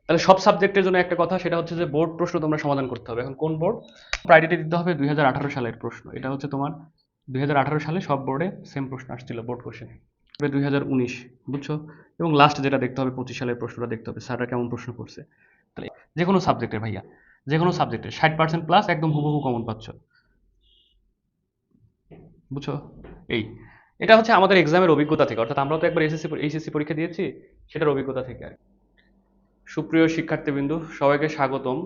তাহলে সব সাবজেক্টের জন্য একটা কথা, সেটা হচ্ছে যে বোর্ড প্রশ্ন তোমরা সমাধান করতে হবে। এখন কোন বোর্ড? প্রায়োরিটি দিতে হবে 2018 সালের প্রশ্ন। এটা হচ্ছে তোমার 2018 সালে সব বোর্ডে সেম প্রশ্ন আসছিল বোর্ড কোশ্চেনে। 2019, বুঝছো? এবং লাস্ট যেটা দেখতে হবে 25 সালের প্রশ্নটা দেখতে হবে, স্যাররা কেমন প্রশ্ন করছে। তাহলে যে কোনো সাবজেক্টের ভাইয়া, যে কোনো সাবজেক্টের 60% প্লাস একদম হুবহু কমন পাচ্ছ, বুঝছো? এই এটা হচ্ছে আমাদের এক্সামের অভিজ্ঞতা থেকে, অর্থাৎ আমরা তো একবার এইচএসসি পরীক্ষা দিয়েছি, সেটার অভিজ্ঞতা থেকে আর কি। সুপ্রিয় শিক্ষার্থীবৃন্দু, সবাইকে স্বাগতম।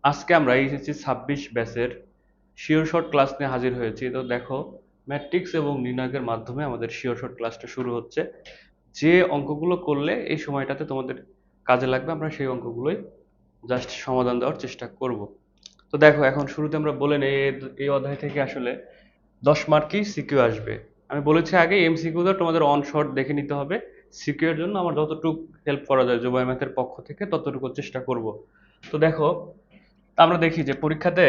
আজকে আমরা এইচএসসি 26 ব্যাচের শিওর শর্ট ক্লাস নিয়ে হাজির হয়েছি। তো দেখো, ম্যাট্রিক্স এবং নির্ণায়কের মাধ্যমে আমাদের শিওর শর্ট ক্লাসটা শুরু হচ্ছে। যে অঙ্কগুলো করলে এই সময়টাতে তোমাদের কাজে লাগবে, আমরা সেই অঙ্কগুলোই জাস্ট সমাধান দেওয়ার চেষ্টা করব। তো দেখো, এখন শুরুতে আমরা বলে নেই এই অধ্যায় থেকে আসলে 10 মার্কই সিকিউ আসবে। আমি বলেছি আগে, এমসিকিউটা তোমাদের অন শর্ট দেখে নিতে হবে। সিকিউ এর জন্য আমার যতটুকু হেল্প করা যায় জুবাই ম্যাথের পক্ষ থেকে ততটুকু চেষ্টা করব। তো দেখো, আমরা দেখি যে পরীক্ষাতে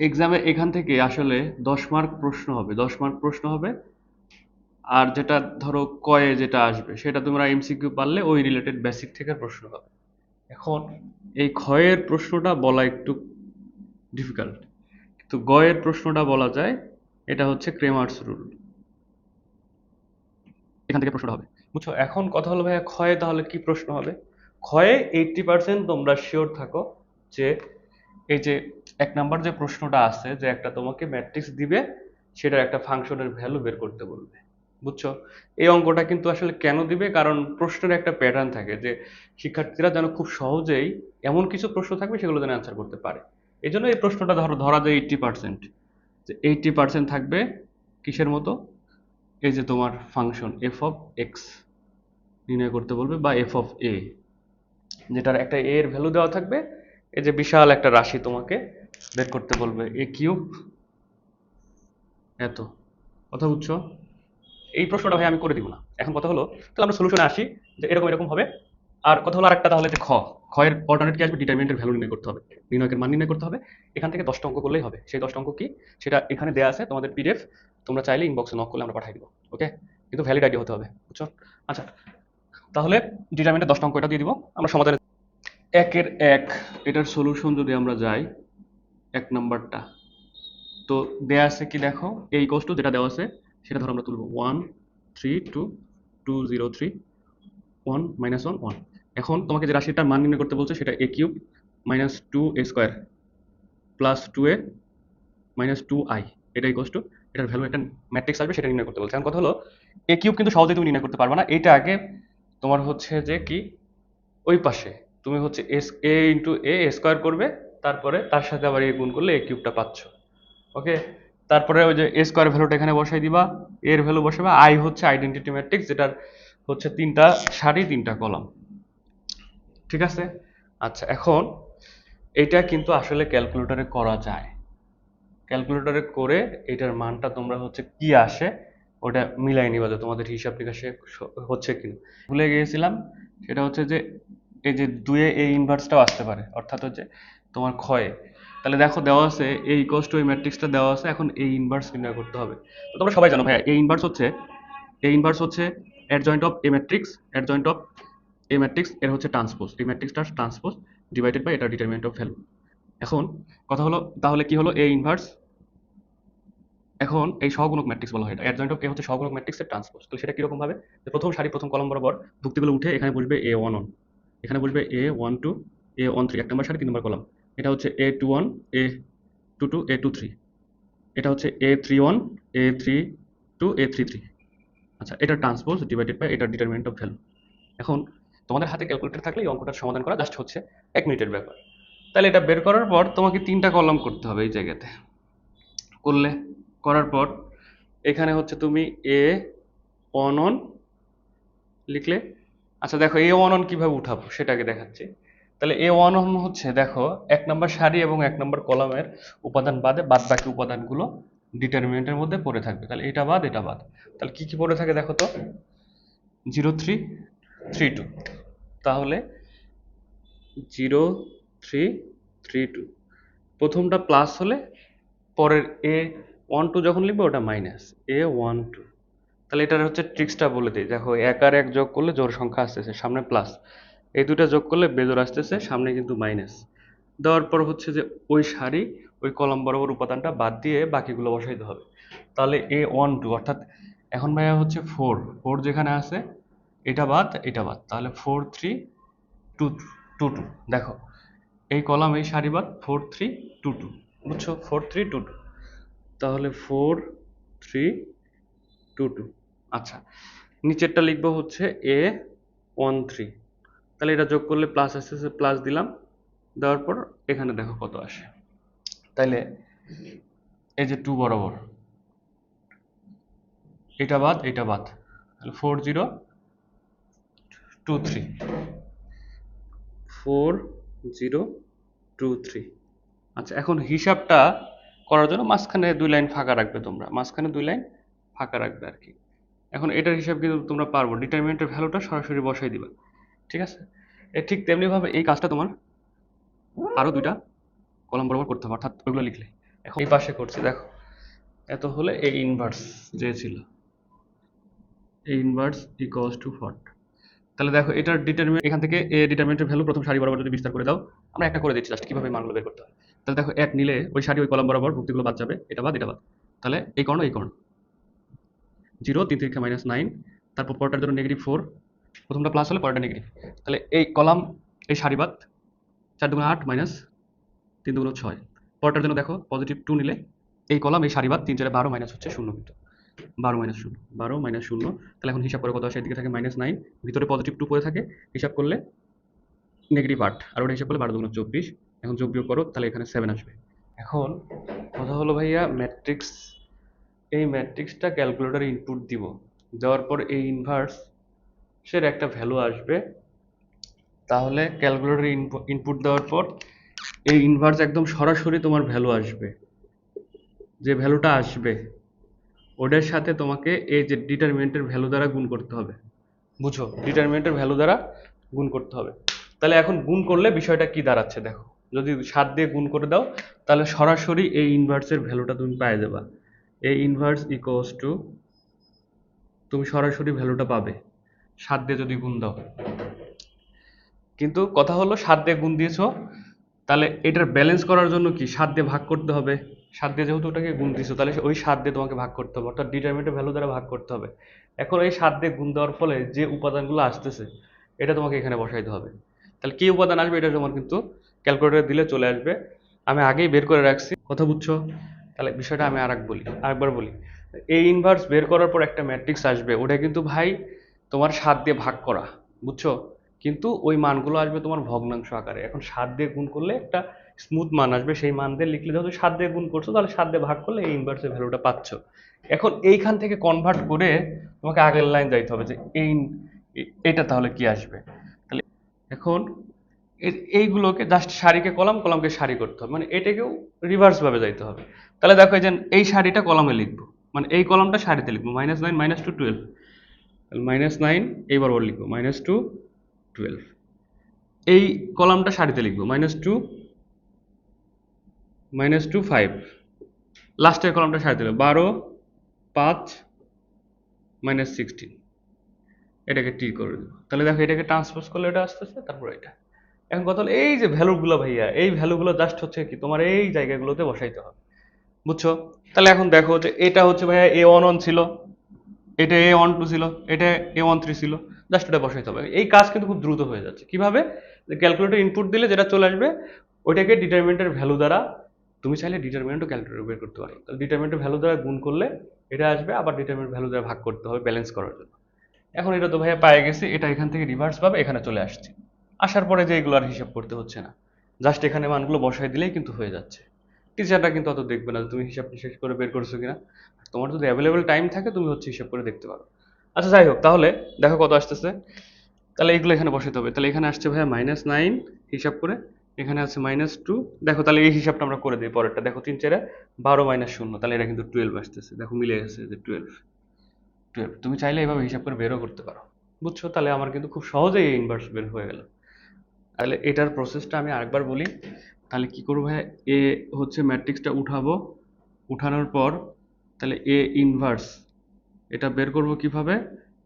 এক্সামে এখান থেকে আসলে 10 মার্ক প্রশ্ন হবে, 10 মার্ক প্রশ্ন হবে। আর যেটা ধরো কয়ে যেটা আসবে সেটা তোমরা এমসিকিউ পারলে ওই রিলেটেড বেসিক থেকে প্রশ্ন হবে। এখন এই ক্ষয়ের প্রশ্নটা বলা একটু ডিফিকাল্ট, কিন্তু গয়ের প্রশ্নটা বলা যায়। এটা হচ্ছে ক্রেমার্স রুল, এখান থেকে প্রশ্নটা হবে, বুঝছো? এখন কথা হলো ভাইয়া, ক্ষয়ে তাহলে কি প্রশ্ন হবে? ক্ষয়ে 80% তোমরা শিওর থাকো যে এই যে 1 নাম্বার যে প্রশ্নটা আছে, যে একটা তোমাকে ম্যাট্রিক্স দিবে, সেটার একটা ফাংশনের ভ্যালু বের করতে বলবে, বুঝছো? এই অঙ্কটা কিন্তু আসলে কেন দিবে, কারণ প্রশ্নের একটা প্যাটার্ন থাকে যে শিক্ষার্থীরা যেন খুব সহজেই এমন কিছু প্রশ্ন থাকবে সেগুলো যেন অ্যান্সার করতে পারে। এই জন্য এই প্রশ্নটা ধরা যায় 80%, যে 80% থাকবে কিসের মতো? এই যে তোমার ফাংশন এফ অফ এক্স নির্ণয় করতে বলবে, বা এফ অফ এ, যেটার একটা এ এর ভ্যালু দেওয়া থাকবে। এই যে বিশাল একটা রাশি তোমাকে বের করতে বলবে, এ কিউব এত। কথা বুঝছো? এই প্রশ্নটা ভাই আমি করে দিব না। এখন কথা হলো, তাহলে আমরা সলিউশনে আসি, যে এরকম এরকম হবে। আর কথা হলো আরেকটা, তাহলে যে ক্ষয়ের অল্টারনেট কি আসবে? ডিটারমিনেন্টের ভ্যালু নির্ণয় করতে হবে, নির্ণয়কের মান নির্ণয় করতে হবে। এখান থেকে 10টা অঙ্ক করলেই হবে। সেই 10টা অঙ্ক কি, সেটা এখানে দেয়া আছে তোমাদের পিডিএফ, তোমরা চাইলে ইনবক্সে নক করলে আমরা পাঠিয়ে দিব। ওকে? কিন্তু ভ্যালিড আইডি হতে হবে, বুঝছো? আচ্ছা, তাহলে ডিটারমিনেন্টের 10টা অঙ্ক এটা দিয়ে দিব আমরা সমাধানে। একের এক, এটার সলিউশন যদি আমরা যাই, 1 নাম্বারটা তো দেয়া আছে কি দেখো, এই কষ্ট যেটা দেওয়া আছে সেটা ধরো আমরা তুলবো 1 3 2 2 0 3 1 - 1 1। এখন তোমাকে যে রাশিটার মান নির্ণয় করতে বলছে সেটা a cube minus 2a² plus 2a minus 2i, এটাই কষ্ট। এটার ভ্যালু একটা ম্যাট্রিক্স আসবে, সেটা নির্ণয় করতে বলছে। এখন কথা হলো, এ কিউব কিন্তু সহজেই তুমি নির্ণয় করতে পারবে না। এইটা আগে তোমার হচ্ছে যে কি, ওই পাশে তুমি হচ্ছে এ ইন্টু এ স্কোয়ার করবে, তারপরে তার সাথে আবার এ গুণ করলে এ কিউবটা পাচ্ছ। ওকে? তারপরে ওই যে এ স্কোয়ার ভ্যালুটা এখানে বসাই দিবা, এর ভ্যালু বসাবা। আই হচ্ছে আইডেন্টিটি ম্যাট্রিক্স, যেটার হচ্ছে 3টা সারি 3টা কলাম। ঠিক আছে? আচ্ছা, এখন এটা কিন্তু আসলে ক্যালকুলেটরে করা যায়। ক্যালকুলেটরে করে এটার মানটা তোমরা হচ্ছে কি আসে ওটা মিলাই নিবা, যে তোমাদের হিসাব নিকাশে হচ্ছে কিনা। ভুলে গিয়েছিলাম, সেটা হচ্ছে যে এই যে 2-এ এই ইনভার্সটাও আসতে পারে, অর্থাৎ হচ্ছে তোমার ক্ষয়ে। তাহলে দেখো দেওয়া আছে এই ইকুয়ালস টু এই ম্যাট্রিক্সটা দেওয়া আছে, এখন এই ইনভার্স নির্ণয় করতে হবে। তো তোমরা সবাই জানো ভাইয়া, এই ইনভার্স হচ্ছে adjoint of A matrix, adjoint of A matrix এর হচ্ছে ট্রান্সপোজ, এই ম্যাট্রিক্সটার ট্রান্সপোজ ডিভাইডেড বাই এটা ডিটারমিনেন্ট অফ ভ্যালু। এখন কথা হলো, তাহলে কি হলো? এ ইনভার্স, এখন এই সহগুণক ম্যাট্রিক্স বলা হয়, এটা অ্যাডজয়েন্ট অফ এ হচ্ছে সহগুণক ম্যাট্রিক্সের ট্রান্সপোজ। তাহলে সেটা কিরকম ভাবে? যে প্রথম সারি প্রথম কলম বরাবর যুক্তিগুলো উঠে এখানে বসবে a11, এখানে বসবে a12, a13, 1 নম্বর সারি 3 নম্বর কলাম। এটা হচ্ছে a21, a22, a23। এটা হচ্ছে a31, a32, a33। আচ্ছা, এটা ট্রান্সপোজ ডিভাইডেড বাই এটা ডিটারমিনেন্ট অফ ভ্যালু। এখন তোমাদের হাতে ক্যালকুলেটর থাকলে এই অঙ্কটার সমাধান করা জাস্ট হচ্ছে 1 মিনিটের ব্যাপার। তাহলে এটা বের করার পর তোমাকে 3টা কলাম করতে হবে এই জায়গাতে। করলে, করার পর এখানে হচ্ছে তুমি এ ওয়ান অন লিখলে। আচ্ছা দেখো, এ ওয়ান অন কিভাবে উঠাবো সেটাকে দেখাচ্ছি। তাহলে এ ওয়ান অন হচ্ছে দেখো 1 নম্বর সারি এবং 1 নম্বর কলামের উপাদান বাদে বাদ বাকি উপাদানগুলো ডিটারমিনেন্টের মধ্যে পড়ে থাকবে। তাহলে এটা বাদ এটা বাদ, তাহলে কি কি পড়ে থাকে দেখো তো? 0 3 3 2, তাহলে 0 3 3 2, প্রথমটা প্লাস হলে পরের a12 যখন লিখবে ওটা মাইনাস a12। তাহলে এটার হচ্ছে ট্রিক্সটা বলে দিই, দেখো 1 আর 1 যোগ করলে জোড় সংখ্যা আসতেছে সামনে প্লাস, এই দুটো যোগ করলে বেজোড় আসতেছে, সামনে কিন্তু মাইনাস দেওয়ার পর হচ্ছে যে ওই সারি ওই কলাম বরাবর উপাদানটা বাদ দিয়ে বাকিগুলো বসাইতে হবে। তাহলে A12 অর্থাৎ এখন ভাইয়া হচ্ছে 4 যেখানে আছে এটা বাদ, তাহলে 4 3 2 2 দেখো এই কলাম এই সারি বাদ 4 3 2 2, বুঝছো? 4 3 2 2, তাহলে 4 3 2 2। আচ্ছা, নিচেরটা লিখবো হচ্ছে A13, তাহলে এটা যোগ করলে প্লাস আসতেছে, প্লাস দিলাম, দেওয়ার পর এখানে দেখো কত আসে। তাইলে এই যে 2 বরাবর এটা বাদ এটা বাদ, তাহলে 4023 4023। আচ্ছা, এখন হিসাবটা করার জন্য মাঝখানে 2 লাইন ফাঁকা রাখবে, তোমরা মাঝখানে 2 লাইন ফাঁকা রাখবে আর কি। এখন এটার হিসাব কিন্তু তোমরা পারবো, ডিটারমিনেন্টের ভ্যালুটা সরাসরি বসাই দিবা, ঠিক আছে? ঠিক তেমনিভাবে এই কাজটা তোমার আরও 2টা কলাম বরাবর করতে হবে, অর্থাৎ ওইগুলো লিখলে। এখন এই পাশে করছি, দেখো এত হলে এই ইনভার্স যে ছিল এ ইনভার্স ইকুয়ালস টু 40। তাহলে দেখো এটার ডিটারমিনেন্ট, এখান থেকে এ ডিটারমিনেন্টের ভ্যালু প্রথম সারি বরাবর যদি বিস্তার করে দাও, আমরা একটা করে দিচ্ছি জাস্ট কিভাবে মানগুলো বের করতে হয়। তাহলে দেখো এক নিলে ওই সারি ওই কলাম বরাবর ভুক্তিগুলো বাদ যাবে, এটা বাদ এটা বাদ, তাহলে এই কর্ণ 0 3 3 -9, তারপর পরটার জন্য -4, প্রথমটা প্লাস হলে পরেরটা নেগেটিভ, তাহলে এই কলাম এই সারি বাদ 4 2 8 -3 2 6, পরটার জন্য দেখো +2 নিলে এই কলাম এই সারি বাদ 3 4 12 মাইনাস হচ্ছে 0, কিন্তু 12 - 0, তাহলে এখন হিসাব করে কত আসে, এদিকে থাকে -9, ভিতরে +2 পড়ে থাকে, হিসাব করলে -8, আর ওটা হিসাব করলে 12 2 24, এখন যোগ বিয়োগ করো তাহলে এখানে 7 আসবে। এখন কথা হলো ভাইয়া ম্যাট্রিক্স, এই ম্যাট্রিক্সটা ক্যালকুলেটরে ইনপুট দিব, দেওয়ার পর এই ইনভার্সের একটা ভ্যালু আসবে, তাহলে ক্যালকুলেটরে ইনপুট দেওয়ার পর এই ইনভার্স একদম সরাসরি তোমার ভ্যালু আসবে, যে ভ্যালুটা আসবে ওটার সাথে তোমাকে এই যে ডিটারমিনেন্টের ভ্যালু দ্বারা গুণ করতে হবে, বুঝো? ডিটারমিনেন্টের ভ্যালু দ্বারা গুণ করতে হবে। তাহলে এখন গুণ করলে বিষয়টা কি দাঁড়াচ্ছে দেখো, যদি 7 দিয়ে গুণ করে দাও তাহলে সরাসরি এই ইনভার্সের ভ্যালুটা তুমি পেয়ে যাবা। এই ইনভার্স ইকুয়ালস টু, তুমি সরাসরি ভ্যালুটা পাবে 7 দিয়ে যদি গুণ দাও। কিন্তু কথা হলো 7 দিয়ে গুণ দিয়েছো, তাহলে এটার ব্যালেন্স করার জন্য কি 7 দিয়ে ভাগ করতে হবে। 7 দিয়ে যেহেতু ওটাকে গুণ দিছো, তাহলে ওই 7 দিয়ে তোমাকে ভাগ করতে হবে, অর্থাৎ ডিটারমিনেন্টের ভ্যালু দ্বারা ভাগ করতে হবে। এখন এই 7 দিয়ে গুণ দেওয়ার ফলে যে উপাদানগুলো আসতেছে এটা তোমাকে এখানে বসাইতে হবে। তাহলে কি উপাদান আসবে এটা তোমার কিন্তু ক্যালকুলেটরে দিলে চলে আসবে, আমি আগেই বের করে রাখছি, কথা বুঝছো? তাহলে বিষয়টা আমি আরেকবার বলি, এই ইনভার্স বের করার পর একটা ম্যাট্রিক্স আসবে, ওটা কিন্তু ভাই তোমার 7 দিয়ে ভাগ করা, বুঝছো? কিন্তু ওই মানগুলো আসবে তোমার ভগ্নাংশ আকারে। এখন 7 দিয়ে গুণ করলে একটা স্মুথ মান আসবে, সেই মান দিয়ে লিখলে, যেহেতু 7 দিয়ে গুণ করছো তাহলে 7 দিয়ে ভাগ করলে এই ইনভার্সের ভ্যালুটা পাচ্ছ। এখন এইখান থেকে কনভার্ট করে তোমাকে আগের লাইন যাইতে হবে যে এটা তাহলে কি আসবে। তাহলে এখন এইগুলোকে জাস্ট সারিকে কলাম, কলামকে সারি করতে হবে, মানে এটাকেও রিভার্স ভাবে যাইতে হবে। তাহলে দেখো এই যে এই সারিটা কলামে লিখবো, মানে এই কলামটা সারিতে লিখবো, -9 -2 12, -9 এই বরাবর লিখবো, -2 12, এই কলামটা সারিতে লিখবো, -2 -2 5, লাস্টের কলামটা সারিতে লিখবো 12 5 -16, এটাকে টি করে দেবো। তাহলে দেখো এটাকে ট্রান্সপোজ করলে এটা আসতেছে, তারপর এটা। এখন কথা হলো এই যে ভ্যালুগুলো ভাইয়া, এই ভ্যালুগুলো জাস্ট হচ্ছে কি তোমার এই জায়গাগুলোতে বসাইতে হবে, বুঝছো? তাহলে এখন দেখো যে এটা হচ্ছে ভাইয়া A11 ছিল, এটা A12 ছিল, এটা A13 ছিল, জাস্ট এটা বসাইতে হবে। এই কাজ কিন্তু খুব দ্রুত হয়ে যাচ্ছে। কিভাবে? ক্যালকুলেটর ইনপুট দিলে যেটা চলে আসবে ওইটাকে ডিটারমিনেন্টের ভ্যালু দ্বারা, তুমি চাইলে ডিটারমিনেন্টও ক্যালকুলেটর বের করতে পারো, তাহলে ডিটারমিনেন্টের ভ্যালু দ্বারা গুণ করলে এটা আসবে, আবার ডিটারমিনেন্ট ভ্যালু দ্বারা ভাগ করতে হবে ব্যালেন্স করার জন্য। এখন এটা তো ভাইয়া পায়ে গেছি, এটা এখান থেকে রিভার্স ভাবে এখানে চলে আসছে, আসার পরে যে এগুলো আর হিসাব করতে হচ্ছে না, জাস্ট এখানে মানগুলো বসাই দিলেই কিন্তু হয়ে যাচ্ছে। টিচারটা কিন্তু অত দেখবে না যে তুমি হিসাব টিসাব করে বের করছো কিনা, তোমার যদি অ্যাভেলেবেল টাইম থাকে তুমি হচ্ছে হিসাব করে দেখতে পারো। আচ্ছা যাই হোক, তাহলে দেখো কত আসতেছে, তাহলে এগুলো এখানে বসাতে হবে। তাহলে এখানে আসছে ভাইয়া -9 হিসাব করে, এখানে আছে -2, দেখো তাহলে এই হিসাবটা আমরা করে দিই পরেরটা, দেখো 3 4 12 -0, তাহলে এটা কিন্তু 12 আসতেছে, দেখো মিলে গেছে যে 12। তুমি চাইলে এভাবে হিসাব করে বেরও করতে পারো, বুঝছো? তাহলে আমার কিন্তু খুব সহজেই এই ইনভার্স বের হয়ে গেল। তাহলে এটার প্রসেসটা আমি আরেকবার বলি, তাহলে কি করবো ভাইয়া, এ হচ্ছে ম্যাট্রিক্সটা উঠাবো, উঠানোর পর তাহলে এ ইনভার্স এটা বের করব কিভাবে,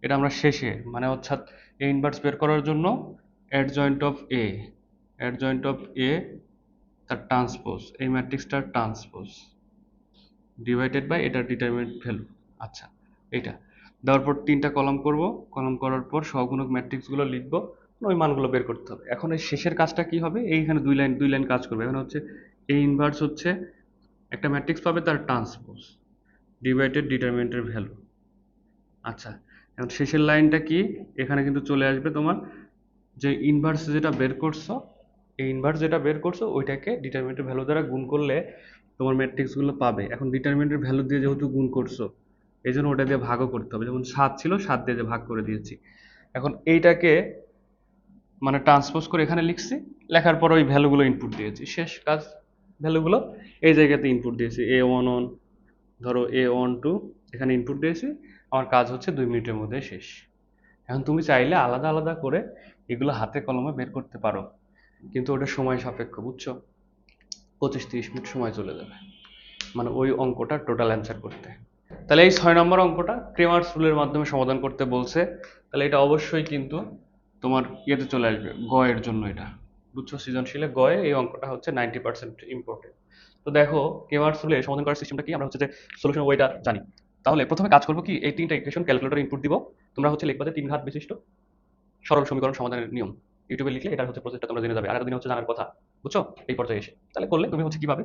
এটা আমরা শেষে, মানে অর্থাৎ এ ইনভার্স বের করার জন্য adjoint of A, adjoint of A তার ট্রান্সপোজ, এই ম্যাট্রিক্সটার ট্রান্সপোজ ডিভাইডেড বাই এটার ডিটারমিনেন্ট ভ্যালু। আচ্ছা, এইটা দেওয়ার পর 3টা কলাম করব, কলাম করার পর সহগুণক ম্যাট্রিক্সগুলো লিখবো, ওই মানগুলো বের করতে হবে। এখন এই শেষের কাজটা কি হবে, এইখানে দুই লাইন কাজ করবে। এখানে হচ্ছে এই ইনভার্স হচ্ছে একটা ম্যাট্রিক্স পাবে তার ট্রান্সপোজ ডিভাইডেড ডিটারমিনেন্টের ভ্যালু। আচ্ছা, এখন শেষের লাইনটা কি, এখানে কিন্তু চলে আসবে তোমার যে ইনভার্স যেটা বের করছো, এই ইনভার্স যেটা বের করছো ওইটাকে ডিটারমিনেন্টের ভ্যালু দ্বারা গুণ করলে তোমার ম্যাট্রিক্সগুলো পাবে। এখন ডিটারমিনেন্টের ভ্যালু দিয়ে যেহেতু গুণ করছো, এই জন্য ওটা দিয়ে ভাগও করতে হবে। যেমন 7 ছিল, 7 দিয়ে যে ভাগ করে দিয়েছি। এখন এইটাকে মানে ট্রান্সপোজ করে এখানে লিখছি, লেখার পর ওই ভ্যালুগুলো ইনপুট দিয়েছি, শেষ কাজ। ভ্যালুগুলো এই জায়গাতে ইনপুট দিয়েছি, A11 ধরো A12 এখানে ইনপুট দিয়েছি, আমার কাজ হচ্ছে 2 মিনিটের মধ্যে শেষ। এখন তুমি চাইলে আলাদা আলাদা করে এগুলো হাতে কলমে বের করতে পারো, কিন্তু ওটা সময় সাপেক্ষ, বুঝছো? 25-30 মিনিট সময় চলে যাবে মানে ওই অঙ্কটা টোটাল অ্যান্সার করতে। তাহলে এই 6 নম্বর অঙ্কটা ক্রেমার্স রুলের মাধ্যমে সমাধান করতে বলছে। তাহলে এটা অবশ্যই কিন্তু তোমার ইয়েতে চলে আসবে, গ এর জন্য এটা, বুঝছো? সৃজনশীলে গ এ এই অঙ্কটা হচ্ছে 90% ইম্পর্টেন্ট। তো দেখো ক্রেমার্স রুলে সমাধান করার সিস্টেমটা কি, আমরা হচ্ছে যে সলিউশন ওয়েটা জানি। তাহলে প্রথমে কাজ করবো কি, এই 3টা ইকুয়েশন ক্যালকুলেটর ইনপুট দিব, তোমরা হচ্ছে লিখবা যে 3 ঘাত বিশিষ্ট সরল সমীকরণ সমাধানের নিয়ম। ইউটিউবে লিখলে এটা হচ্ছে প্রসেসটা তোমরা জেনে যাবে, আর এতদিন হচ্ছে জানার কথা, বুঝছো? এই পর্যায়ে এসে তাহলে করলে তুমি হচ্ছে কিভাবে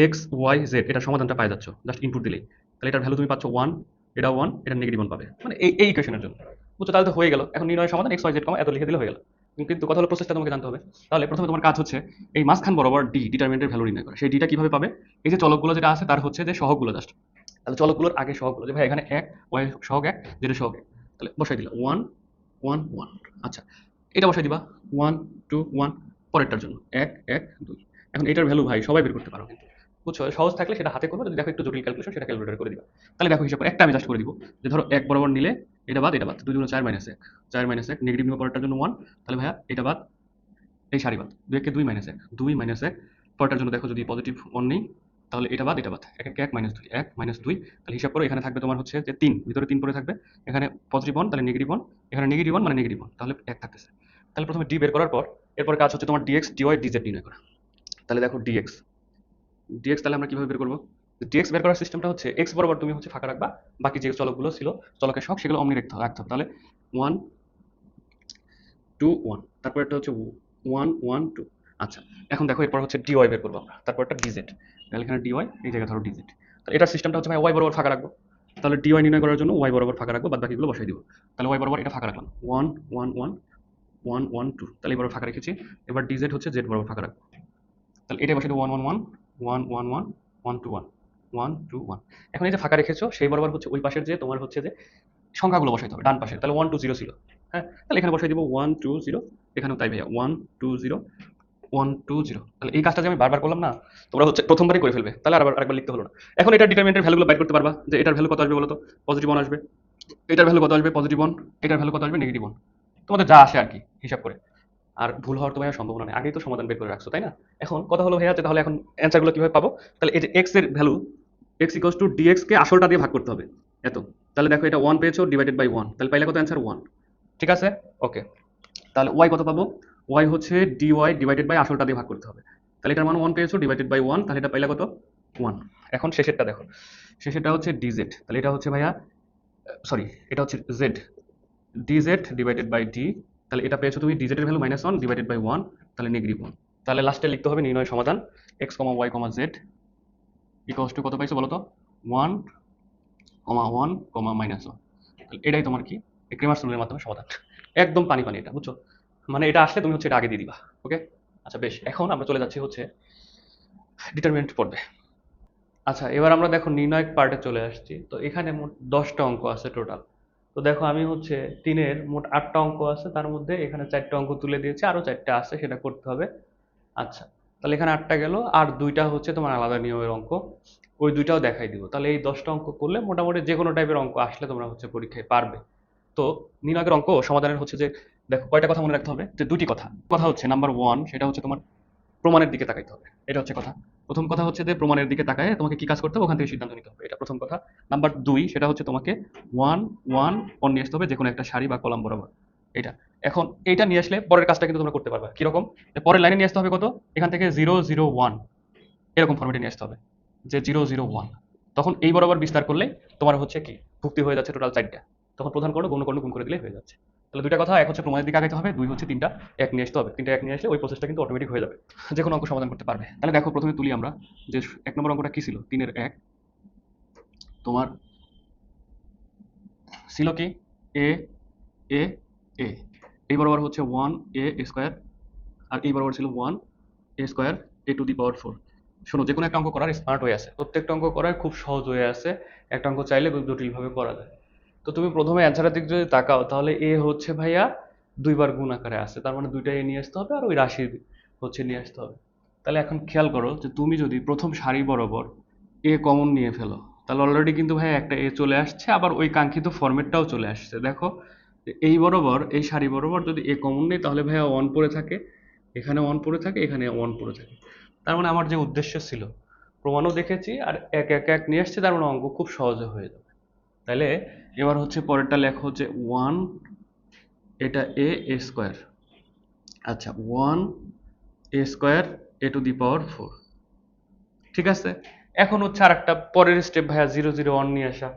এক্স ওয়াই জেড এটা সমাধানটা পাই যাচ্ছ জাস্ট ইনপুট দিলেই। তাহলে এটার ভ্যালু তুমি পাচ্ছ 1, এটা 1, এটা নেগেটিভ 1 পাবে, মানে এই ইকুয়েশনের জন্য, বুঝছো? তাহলে তো হয়ে গেল। এখন নির্ণয় সমাধান এক্স ওয়াই জেড এত লিখে দিলে হয়ে গেল। কিন্তু কথা হলো প্রসেসটা তোমাকে জানতে হবে। তাহলে প্রথমে তোমার কাজ হচ্ছে এই মাঝখান বরাবর ডি ডিটারমিনেন্টের ভ্যালু নির্ণয় করা। সেই ডিটা কিভাবে পাবে, এই যে চলকগুলো যেটা আছে তার হচ্ছে যে সহগগুলো জাস্ট, তাহলে চলকগুলোর আগে সহগগুলো, যে ভাই এখানে 1 ওয়াই সহগ 1 জেড সহগ 1, তাহলে বসাই দিলা 1 1 1। আচ্ছা, এটা বসাই দিবা 1 2 1 পরেরটার জন্য 1 1 2। এখন এটার ভ্যালু ভাই সবাই বের করতে পারো কিন্তু, বুঝছো? সহজ থাকলে সেটা হাতে করবে, যদি দেখো একটু জটিল ক্যালকুলেশন সেটা ক্যালকুলেটর করে দিবা। তাহলে দেখো হিসাব করে একটা আমি জাস্ট করে দিব, যে ধরো 1 বরাবর নিলে এটা বাদ 2 দুগুণ 4 মাইনাস 1, 4 মাইনাস 1 নেগেটিভ নিব পরেরটার জন্য 1, তাহলে ভাইয়া এটা বাদ, এই সারি বাদ, 2 একে 2 মাইনাস 1, 2 মাইনাস 1 পরেরটার জন্য দেখো যদি পজিটিভ 1 নেই তাহলে এটা বাদ 1 একে 1 মাইনাস 2, 1 মাইনাস 2। তাহলে হিসাব করো এখানে থাকবে তোমার হচ্ছে যে 3, ভিতরে 3 পড়ে থাকবে, এখানে পজিটিভ 1 তাহলে নেগেটিভ 1, এখানে নেগেটিভ 1 মানে নেগেটিভ 1, তাহলে 1 থাকতেছে। তাহলে প্রথমে ডি বের করার পর এরপর কাজ হচ্ছে তোমার ডিএক্স ডিওয়াই ডিজেড নির্ণয় করা। তাহলে দেখো ডিএক্স ডিএক্স তাহলে আমরা কিভাবে বের করবো, ডিএক্স বের করার সিস্টেমটা হচ্ছে এক্স বরাবর তুমি হচ্ছে ফাঁকা রাখবা, বাকি যে চলকগুলো ছিল চলকের শখ সেগুলো অমনি রাখতে হবে। তাহলে 1 2 1, তারপর একটা হচ্ছে 1 1 2। আচ্ছা, এখন দেখো এরপর হচ্ছে ডিওয়াই বের করবো আমরা, তারপর একটা ডিজেড, তাহলে এখানে ডিওয়াই এই জায়গায় ধরো ডিজেড। তাহলে এটার সিস্টেমটা হচ্ছে ভাই ওয়াই বরাবর ফাঁকা রাখবো, তাহলে ডিওয়াই নির্ণয় করার জন্য ওয়াই বরাবর ফাঁকা রাখবো, বাদ বাকিগুলো বসাই দিব। তাহলে ওয়াই বরাবর এটা ফাঁকা রাখলাম 1 1 1 1 1 2, তাহলে এবার ফাঁকা রেখেছি। এবার ডিজেড হচ্ছে জেড বরাবর ফাঁকা রাখবো, তাহলে এটা বসে 1 1 1 1 1 1 1 2 1 1 2 1। এখন এই যে ফাঁকা রেখেছো সেই বরাবর হচ্ছে ওই পাশের যে তোমার হচ্ছে যে সংখ্যাগুলো বসাইতে হবে ডান পাশে, তাহলে 1 2 0 ছিল, হ্যাঁ, তাহলে এখানে বসাই দিব 1 2 0, এখানেও তাই ভাইয়া 1 2 0 1 2 0। তাহলে এই কাজটা যে আমি বারবার করলাম না, তোমরা হচ্ছে প্রথমবারই করে ফেলবে, তাহলে আরেকবার লিখতে হলো না। এখন এটা ডিটারমিনেন্টের ভ্যালুগুলো বাইর করতে পারবা, যে এটার ভ্যালু কত আসবে বলো তো, পজিটিভ 1 আসবে, এটার ভ্যালু কত আসবে পজিটিভ 1, এটার ভ্যালু কত আসবে নেগেটিভ 1, তোমাদের যা আসে আর কি হিসাব করে। আর ভুল হওয়ার তো ভাইয়া সম্ভাবনা নেই, আগেই তো সমাধান বের করে রাখছো, তাই না? এখন কথা হলো ভাইয়া যে তাহলে এখন অ্যান্সারগুলো কিভাবে পাবো, তাহলে এই যে এক্স এর value x equals to dx কে আসলটা দিয়ে ভাগ করতে হবে এত। তাহলে দেখো এটা 1 পেয়েছো ডিভাইডেড বাই 1, তাহলে পাইলে কত অ্যান্সার 1, ঠিক আছে? ওকে, তাহলে ওয়াই কত পাবো, ওয়াই হচ্ছে ডিওয়াই ডিভাইডেড বাই আসলটা দিয়ে ভাগ করতে হবে, তাহলে এটার মান 1 পেয়েছো ডিভাইডেড বাই 1, তাহলে এটা পাইলে কত 1। এখন শেষেরটা দেখো, শেষেরটা হচ্ছে ডিজেড, তাহলে এটা হচ্ছে ভাইয়া সরি এটা হচ্ছে z, d z divided by d, তাহলে এটা পেয়েছো তুমি ডিজেড এর ভ্যালু -1 ডিভাইডেড বাই 1, তাহলে নেগেটিভ 1। তাহলে লাস্টে লিখতে হবে নির্ণয় সমাধান x comma y comma z equals to কত পাইছো বলো তো, 1 1 -1। তাহলে এটাই তোমার কি এই ক্রেমার্স রুলের মাধ্যমে সমাধান, একদম পানি পানি এটা, বুঝছো? মানে এটা আসলে তুমি হচ্ছে এটা আগে দিয়ে দিবা। ওকে, আচ্ছা বেশ, এখন আমরা চলে যাচ্ছি হচ্ছে ডিটারমিনেন্ট পড়বে। আচ্ছা, এবার আমরা দেখো নির্ণায়ক পার্টে চলে আসছি। তো এখানে মোট 10টা অঙ্ক আছে টোটাল। তো দেখো আমি হচ্ছে 3-এর মোট 8টা অঙ্ক আছে, তার মধ্যে এখানে 4টা অঙ্ক তুলে দিয়েছি, আরো 4টা আছে সেটা করতে হবে। আচ্ছা, তাহলে এখানে 8টা গেল, আর 2টা হচ্ছে তোমার আলাদা নিয়মের অঙ্ক, ওই 2টাও দেখাই দিব। তাহলে এই 10টা অঙ্ক করলে মোটামুটি যে কোনো টাইপের অঙ্ক আসলে তোমরা হচ্ছে পরীক্ষায় পারবে। তো নির্ণায়কের অঙ্ক সমাধানের হচ্ছে যে দেখো কয়টা কথা মনে রাখতে হবে, যে দুটি কথা কথা হচ্ছে নাম্বার 1 সেটা হচ্ছে তোমার প্রমাণের দিকে তাকাইতে হবে, এটা হচ্ছে কথা। প্রথম কথা হচ্ছে যে প্রমাণের দিকে তাকায় তোমাকে কি কাজ করতে হবে ওখান থেকে সিদ্ধান্ত নিতে হবে, এটা প্রথম কথা। নাম্বার 2 সেটা হচ্ছে তোমাকে 1 1 1 নিয়ে আসতে হবে যে কোনো একটা সারি বা কলাম বরাবর, এটা। এখন এইটা নিয়ে আসলে পরের কাজটা কিন্তু তোমরা করতে পারবে কিরকম, পরের লাইনে নিয়ে আসতে হবে কত, এখান থেকে 0 0 1 এরকম ফরম্যাটে নিয়ে আসতে হবে, যে 0 0 1, তখন এই বরাবর বিস্তার করলে তোমার হচ্ছে কি ভুক্তি হয়ে যাচ্ছে টোটাল 4টা, তখন প্রধান কর্ণ গৌণ কর্ণ গুণ করে দিলেই হয়ে যাচ্ছে। তাহলে দুইটা কথা, এক হচ্ছে প্রমাণের দিকে আগাইতে হবে, দুই হচ্ছে তিনটা এক নিয়ে আসতে হবে, তিনটা এক নিয়ে আসলে ওই প্রসেসটা কিন্তু অটোমেটিক হয়ে যাবে, যে কোনো অঙ্ক সমাধান করতে পারবে। তাহলে দেখো প্রথমে তুলি আমরা, যে 1 নম্বর অঙ্কটা কি ছিল, 3-এর 1, তোমার ছিল কি এ এ এ, এই বরাবর হচ্ছে 1 a² আর এই বরাবর ছিল 1 a² a⁴। শোনো, যে কোনো একটা অঙ্ক করার স্মার্ট ওয়ে আছে, প্রত্যেকটা অঙ্ক করার খুব সহজ ওয়ে আছে, একটা অঙ্ক চাইলে খুব জটিলভাবে করা যায়। তো তুমি প্রথমে অ্যান্সারের দিক যদি তাকাও, তাহলে এ হচ্ছে ভাইয়া দুইবার গুণ আকারে আছে, তার মানে দুইটা এ নিয়ে আসতে হবে আর ওই রাশি হচ্ছে নিয়ে আসতে হবে। তাহলে এখন খেয়াল করো যে তুমি যদি প্রথম সারি বরাবর এ কমন নিয়ে ফেলো, তাহলে অলরেডি কিন্তু ভাই একটা এ চলে আসছে, আবার ওই কাঙ্ক্ষিত ফরম্যাটটাও চলে আসছে। দেখো যে এই বরাবর এই সারি বরাবর যদি এ কমন নেই, তাহলে ভাইয়া 1 পড়ে থাকে, এখানে 1 পড়ে থাকে, এখানে 1 পড়ে থাকে। তার মানে আমার যে উদ্দেশ্য ছিল, প্রমাণও দেখেছি আর এক এক এক নিয়ে আসছে, তার মানে অঙ্ক খুব সহজে হয়ে যাবে। তাহলে এবার হচ্ছে পরেরটা লেখো যে 1, এটা a² আচ্ছা 1 a² a⁴, ঠিক আছে। এখন হচ্ছে আর একটা পরের স্টেপ ভাইয়া 0 0 1 নিয়ে আসা।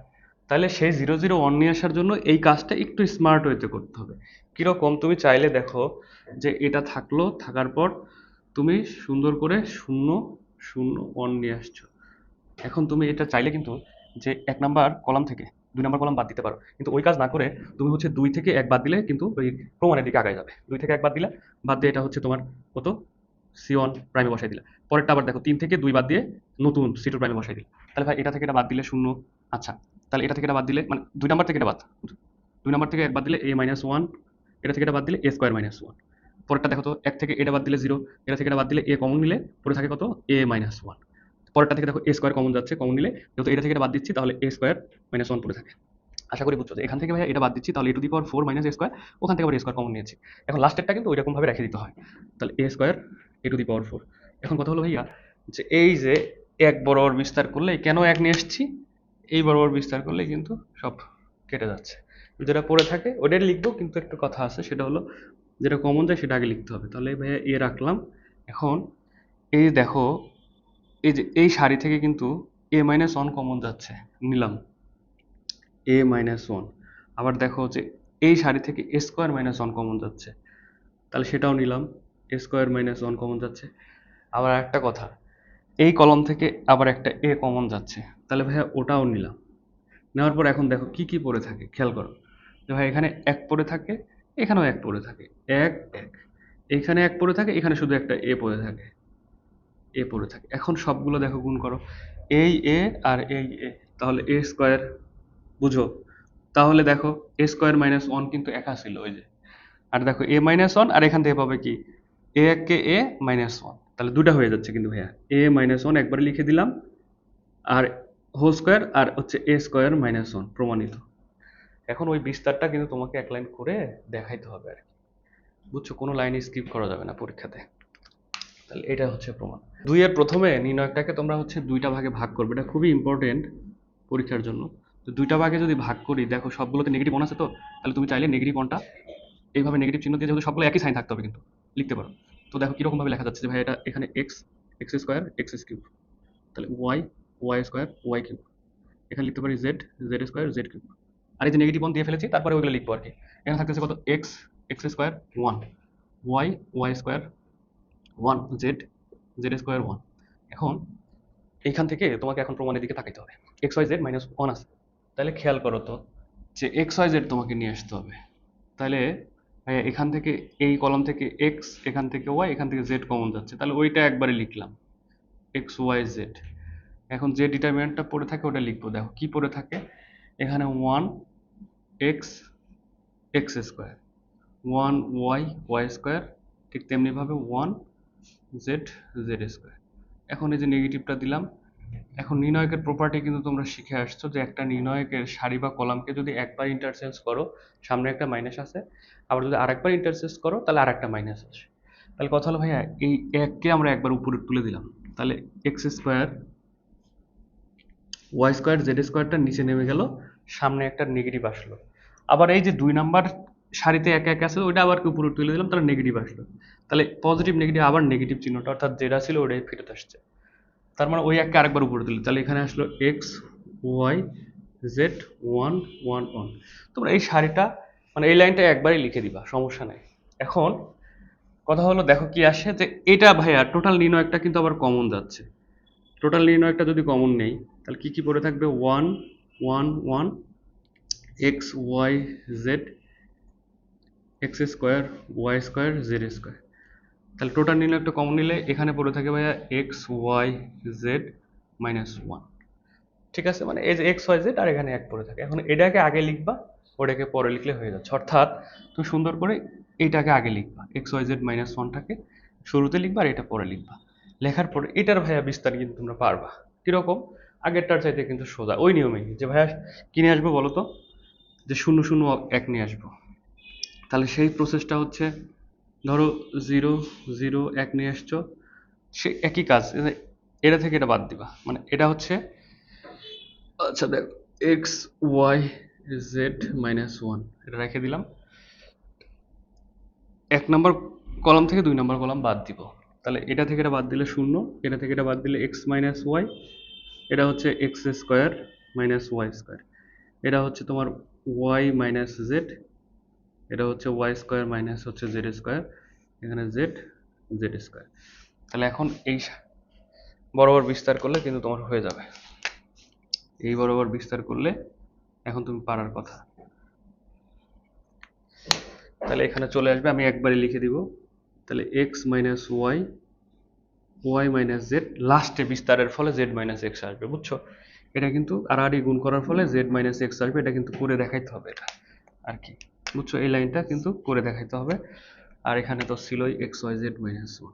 তাহলে সেই 0 0 1 নিয়ে আসার জন্য এই কাজটা একটু স্মার্ট ওয়েতে করতে হবে। কিরকম, তুমি চাইলে দেখো যে এটা থাকলো, থাকার পর তুমি সুন্দর করে 0 0 1 নিয়ে আসছো। এখন তুমি এটা চাইলে কিন্তু যে 1 নাম্বার কলাম থেকে 2 নাম্বার কলাম বাদ দিতে পারো, কিন্তু ওই কাজ না করে তুমি হচ্ছে 2 থেকে 1 বাদ দিলে কিন্তু ওই প্রমাণের দিকে আগায় যাবে। 2 থেকে 1 বাদ দিলে, বাদ দিয়ে এটা হচ্ছে তোমার কত, C1 প্রাইমে বসাই দিলে। পরেরটা আবার দেখো 3 থেকে 2 বাদ দিয়ে নতুন C2 প্রাইমে বসাই দিলে। তাহলে ভাই এটা থেকে এটা বাদ দিলে 0, আচ্ছা তাহলে এটা থেকে এটা বাদ দিলে মানে 2 নাম্বার থেকে এটা বাদ, 2 নাম্বার থেকে 1 বাদ দিলে a-1, এটা থেকে এটা বাদ দিলে a² -1। পরেরটা দেখো তো, 1 থেকে এটা বাদ দিলে 0, এটা থেকে এটা বাদ দিলে a কমন নিলে পড়ে থাকে কত, a-1। পরেরটা থেকে দেখো a² কমন যাচ্ছে, কমন নিলে যেহেতু এটা থেকে এটা বাদ দিচ্ছি, তাহলে a² -1 পড়ে থাকে। আশা করি বুঝছো যে এখান থেকে ভাই এটা বাদ দিচ্ছি, তাহলে a⁴ - a², ওখান থেকে আবার a² কমন নিয়েছি। এখন লাস্টেরটা কিন্তু ওইরকম ভাবে রেখে দিতে হয়, তাহলে a² a⁴। এখন কথা হলো ভাইয়া যে এই যে এক বরাবর বিস্তার করলে কেন এক নিয়ে এসেছি, এই বরাবর বিস্তার করলে কিন্তু সব কেটে যাচ্ছে, যেটা পড়ে থাকে ওটাই লিখবো, কিন্তু একটা কথা আছে, সেটা হলো যেটা কমন যায় সেটা আগে লিখতে হবে। তাহলে ভাইয়া এ রাখলাম। এখন এই দেখো, এই যে এই সারি থেকে কিন্তু a-1 কমন যাচ্ছে, নিলাম a-1। আবার দেখো যে এই সারি থেকে a² - 1 কমন যাচ্ছে, তাহলে সেটাও নিলাম, a² - 1 কমন যাচ্ছে। আবার একটা কথা, এই কলম থেকে আবার একটা এ কমন যাচ্ছে, তাহলে ভাইয়া ওটাও নিলাম। নেওয়ার পর এখন দেখো কি কি পড়ে থাকে, খেয়াল করো যে ভাই এখানে 1 পড়ে থাকে, এখানেও 1 পড়ে থাকে, 1 1, এখানে 1 পড়ে থাকে, এখানে শুধু একটা এ পড়ে থাকে, এ পড়ে থাকে। এখন সবগুলো দেখো গুণ করো, এই এ আর এই এ, তাহলে a², বুঝো। তাহলে দেখো a² - 1 কিন্তু একা ছিল ওই যে, আর দেখো a-1 আর এখান থেকে পাবে কি a কে a-1, তাহলে দুটা হয়ে যাচ্ছে কিন্তু ভাইয়া, a-1 একবারে লিখে দিলাম, আর হোল স্কোয়ার আর হচ্ছে a² - 1 প্রমাণিত। এখন ওই বিস্তারটা কিন্তু তোমাকে এক লাইন করে দেখাইতে হবে আর কি, বুঝছো, কোনো লাইন স্কিপ করা যাবে না পরীক্ষাতে। তাহলে এটা হচ্ছে প্রমাণ। 2 এর প্রথমে নির্ণয়কটাকে তোমরা হচ্ছে 2টা ভাগে ভাগ করবে, এটা খুবই ইম্পর্টেন্ট পরীক্ষার জন্য। তো 2টা ভাগে যদি ভাগ করি, দেখো সবগুলোতে নেগেটিভ অন আছে, তো তাহলে তুমি চাইলে নেগেটিভ অনটা এইভাবে নেগেটিভ চিহ্ন দিয়ে, যেহেতু সবগুলো একই সাইন থাকতে হবে কিন্তু, লিখতে পারো। তো দেখো কিরকম ভাবে লেখা যাচ্ছে যে ভাই এটা এখানে x² তাহলে y² এখানে লিখতে পারি z² z3। আর এই যে নেগেটিভ অন দিয়ে ফেলেছি, তারপরে ওইগুলো লিখবো আর কি। এখানে থাকতেছে কত, x² 1, y² 1, z² 1। এখন এইখান থেকে তোমাকে এখন প্রমাণের দিকে তাকাইতে হবে, xyz-1 আছে, তাহলে খেয়াল করো তো যে xyz তোমাকে নিয়ে আসতে হবে। তাহলে ভাইয়া এখান থেকে এই কলম থেকে x, এখান থেকে y, এখান থেকে z কমন যাচ্ছে, তাহলে ওইটা একবারে লিখলাম xyz। এখন যে ডিটারমিনেন্টটা পড়ে থাকে ওটা লিখবো, দেখো কি পড়ে থাকে, এখানে 1 x x², 1 y y², ঠিক তেমনি ভাবে 1 z z²। এখন এই যে নেগেটিভটা দিলাম। এখন নির্ণায়কের প্রপার্টি কিন্তু তোমরা শিখে আসছো যে একটা নির্ণায়কের সারি বা কলামকে যদি একবার ইন্টারচেঞ্জ করো, সামনে একটা মাইনাস আছে, আবার যদি আরেকবার ইন্টারচেঞ্জ করো তাহলে আরেকটা মাইনাস আছে। তাহলে কথা হলো ভাইয়া এই এককে আমরা একবার উপরে তুলে দিলাম, তাহলে x² y² z² নিচে নেমে গেল, সামনে একটা নেগেটিভ আসলো। আবার এই যে 2 নাম্বার সারিতে একে একে আছে ওইটা আবার উপরে তুলে দিলাম, তাহলে নেগেটিভ আসলো। তাহলে পজিটিভ নেগেটিভ আবার নেগেটিভ চিহ্নটা, অর্থাৎ যেটা ছিল ওটাই ফেরত আসছে। তার মানে ওই এককে আরেকবার উপরে তুলি, তাহলে এখানে আসলো এক্স ওয়াই জেড 1 1 1। তোমরা এই সারিটা মানে এই লাইনটা একবারই লিখে দিবা, সমস্যা নাই। এখন কথা হলো দেখো কি আসে, যে এটা ভাইয়া টোটাল নির্ণয়টা কিন্তু আবার কমন যাচ্ছে। টোটাল নির্ণয়টা যদি কমন নেই তাহলে কি কি পড়ে থাকবে, 1 1 1 x y z x square y square z square. তাহলে টোটাল নিলে একটা কমন নিলে এখানে পড়ে থাকে ভাইয়া এক্স ওয়াই জেড -1। ঠিক আছে, মানে এই যে এক্স ওয়াই জেড আর এখানে এক পড়ে থাকে। এখন এটাকে আগে লিখবা, ওটাকে পরে লিখলে হয়ে যাচ্ছে। অর্থাৎ তুমি সুন্দর করে এইটাকে আগে লিখবা, এক্স ওয়াই জেড -1টাকে শুরুতে লিখবা আর এটা পরে লিখবা। লেখার পরে এটার ভাইয়া বিস্তার কিন্তু তোমরা পারবা। কিরকম, আগেরটার চাইতে কিন্তু সোজা ওই নিয়মেই, যে ভাইয়া কি নিয়ে আসবো বলো তো, যে 0 0 1 নিয়ে আসবো। তাহলে সেই প্রসেসটা হচ্ছে, ধরো 0 0 1 নিয়ে আসছো, সে একই কাজ, এটা থেকে এটা বাদ দিবা, মানে এটা হচ্ছে, আচ্ছা দেখো এক্স ওয়াই জেড -1 এটা রেখে দিলাম। 1 নম্বর কলাম থেকে 2 নম্বর কলাম বাদ দিব, তাহলে এটা থেকে এটা বাদ দিলে 0, এটা থেকে এটা বাদ দিলে এক্স মাইনাস ওয়াই, এটা হচ্ছে x square minus y square, এটা হচ্ছে তোমার ওয়াই মাইনাস জেড, এটা হচ্ছে ওয়াই স্কোয়ার মাইনাস হচ্ছে জেড স্কোয়ার, এখানে জেড জেড স্কোয়ার। তাহলে এখন এই বরাবর বিস্তার করলে কিন্তু তোমার হয়ে যাবে, এই বরাবর বিস্তার করলে এখন তুমি পারার কথা। তাহলে এখানে চলে আসবে, আমি একবারে লিখে দিব, তাহলে x minus y y minus z, লাস্টে বিস্তারের ফলে জেড মাইনাস এক্স আসবে, বুঝছো? এটা কিন্তু আড়াআড়ি গুণ করার ফলে জেড মাইনাস এক্স আসবে, এটা কিন্তু করে দেখাইতে হবে এটা আর কি, বুঝছো? এই লাইনটা কিন্তু করে দেখাইতে হবে। আর এখানে তো ছিলই এক্স ওয়াই জেড -1,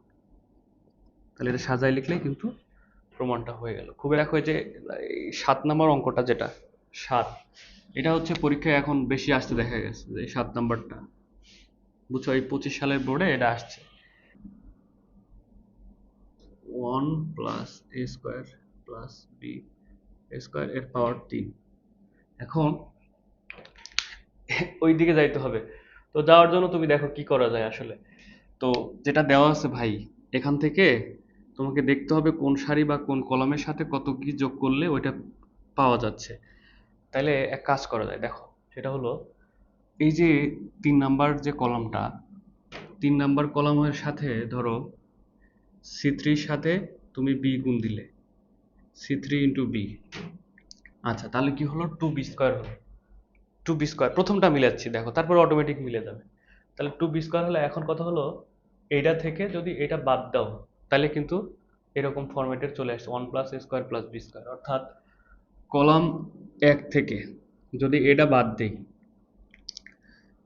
তাহলে এটা সাজায় লিখলেই কিন্তু প্রমাণটা হয়ে গেল। খুবই দেখো যে 7 নম্বর অঙ্কটা যেটা 7, এটা হচ্ছে পরীক্ষায় এখন বেশি আসতে দেখা গেছে, যে 7 নম্বরটা, বুঝছো? এই 25 সালের বোর্ডে এটা আসছে, 1 প্লাস এ স্কোয়ার প্লাস বি স্কোয়ার এর পাওয়ার 3। এখন ওই দিকে যাইতে হবে, তো যাওয়ার জন্য তুমি দেখো কি করা যায় আসলে। তো যেটা দেওয়া আছে ভাই, এখান থেকে তোমাকে দেখতে হবে কোন সারি বা কোন কলামের সাথে কত কি যোগ করলে ওইটা পাওয়া যাচ্ছে। তাইলে এক কাজ করা যায়, দেখো সেটা হলো, এই যে 3 নাম্বার যে কলামটা, 3 নাম্বার কলামের সাথে ধরো C3 সাথে তুমি বি গুণ দিলে, C3 ইন্টু বি। আচ্ছা তাহলে কি হলো, 2b² হলো। 2b² প্রথমটা মিলাচ্ছি দেখো, তারপর অটোমেটিক মিলে যাবে। তাহলে 2b² হলে এখন কথা হলো, এইটা থেকে যদি এটা বাদ দাও তাহলে কিন্তু এরকম ফরম্যাটের চলে আসছে 1 প্লাস এ স্কোয়ার প্লাস বি²। অর্থাৎ কলাম 1 থেকে যদি এটা বাদ দেই,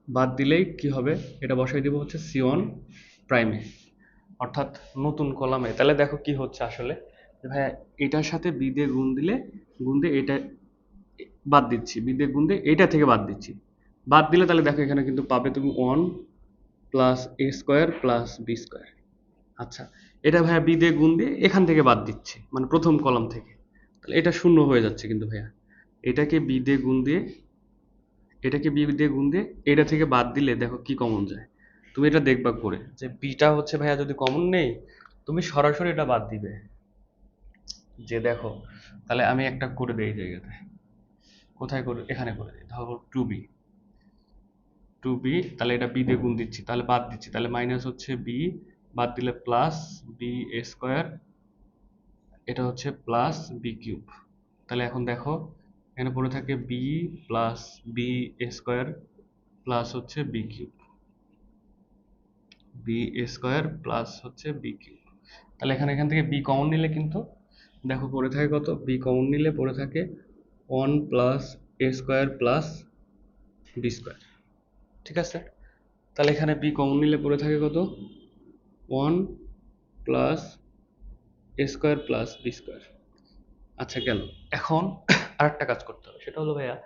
বাদ দিলেই কি হবে, এটা বসাই দিব হচ্ছে C1 প্রাইমে, অর্থাৎ নতুন কলামে। তাহলে দেখো কি হচ্ছে আসলে, যে ভাইয়া এটার সাথে বি দিয়ে গুণ দিয়ে এটা বাদ দিচ্ছি, বি দিয়ে গুণ দিয়ে এটা থেকে বাদ দিচ্ছি, বাদ দিলে তাহলে দেখো এখানে কিন্তু পাবে তুমি 1 প্লাস এ স্কোয়ার প্লাস বি²। আচ্ছা, এটা ভাইয়া বি দিয়ে গুণ দিয়ে এখান থেকে বাদ দিচ্ছি, মানে প্রথম কলাম থেকে, তাহলে এটা শূন্য হয়ে যাচ্ছে কিন্তু ভাইয়া। এটাকে বি দিয়ে গুণ দিয়ে এটাকে বি দিয়ে গুণ দিয়ে এটা থেকে বাদ দিলে দেখো কি কমন যায়। তুমি এটা দেখবা করে, যে বিটা হচ্ছে ভাইয়া যদি কমন নেই তুমি সরাসরি এটা বাদ দিবে। যে দেখো, তাহলে আমি একটা করে দিই এই জায়গাতে, কোথায় করে, এখানে করে দিই, ধরো 2b, তাহলে এটা বি দিয়ে গুণ দিচ্ছি, তাহলে বাদ দিচ্ছি, তাহলে মাইনাস হচ্ছে বি, বাদ দিলে প্লাস বি² এটা হচ্ছে প্লাস বি³। তাহলে এখন দেখো এখানে পড়ে থাকে বি প্লাস বি² প্লাস হচ্ছে বি² প্লাস হচ্ছে বি³। তাহলে এখান থেকে বি কমন নিলে কিন্তু দেখো পড়ে থাকে কত, বি কমন নিলে পড়ে থাকে 1 প্লাস এ² প্লাস বি²। ঠিক আছে, তাহলে এখানে বি কমন নিলে পড়ে থাকে কত, 1 প্লাস এ² প্লাস বি²। আচ্ছা গেল। এখন আরেকটা কাজ করতে হবে, সেটা হলো ভাইয়া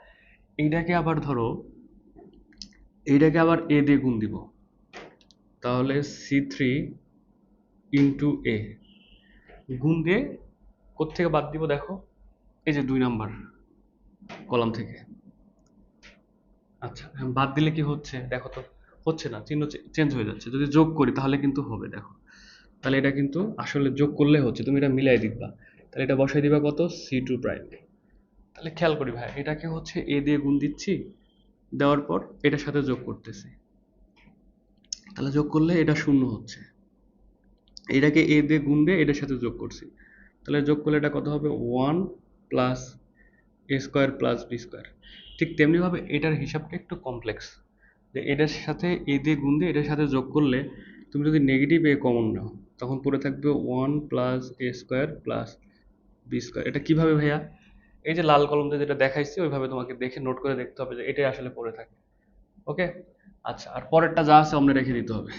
এইটাকে আবার ধরো, এইটাকে আবার এ দিয়ে গুণ দিব, তাহলে C3 ইন্টু এ গুণ দিয়ে কোত্থেকে বাদ দিব দেখো, এই যে 2 নাম্বার কলাম থেকে, আচ্ছা, বাদ দিলে কি হচ্ছে দেখো তো? হচ্ছে না, চিহ্ন চেঞ্জ হয়ে যাচ্ছে। যদি যোগ করি তাহলে কিন্তু হবে, দেখো। তাহলে এটা কিন্তু আসলে যোগ করলে হচ্ছে, তুমি এটা মিলাই দিবা। তাহলে এটা বসাই দিবা কত, C2 প্রাইম। তাহলে খেয়াল করি ভাই, এটাকে হচ্ছে এ দিয়ে গুণ দিচ্ছি, দেওয়ার পর এটার সাথে যোগ করতেছি। তাহলে যোগ করলে এটা শূন্য হচ্ছে। এটাকে এ দিয়ে গুণ দিয়ে এটার সাথে যোগ করছি। তাহলে যোগ করলে এটা কত হবে, 1 + a² + b²। ঠিক তেমনিভাবে এটার হিসাবটা একটু কমপ্লেক্স, যে এটার সাথে এ দিয়ে গুণ দিয়ে এটার সাথে যোগ করলে তুমি যদি নেগেটিভ এ কমন নাও, তখন পড়ে থাকবে 1 + a² + b²। এটা কিভাবে ভাইয়া? এই যে লাল কলম দিয়ে যেটা দেখাইছি ওইভাবে তোমাকে দেখে নোট করে দেখতে হবে যে এটাই আসলে পড়ে থাকে। ওকে। আচ্ছা, আর পরেরটা যা আছে অমনে রেখে দিতে হবে।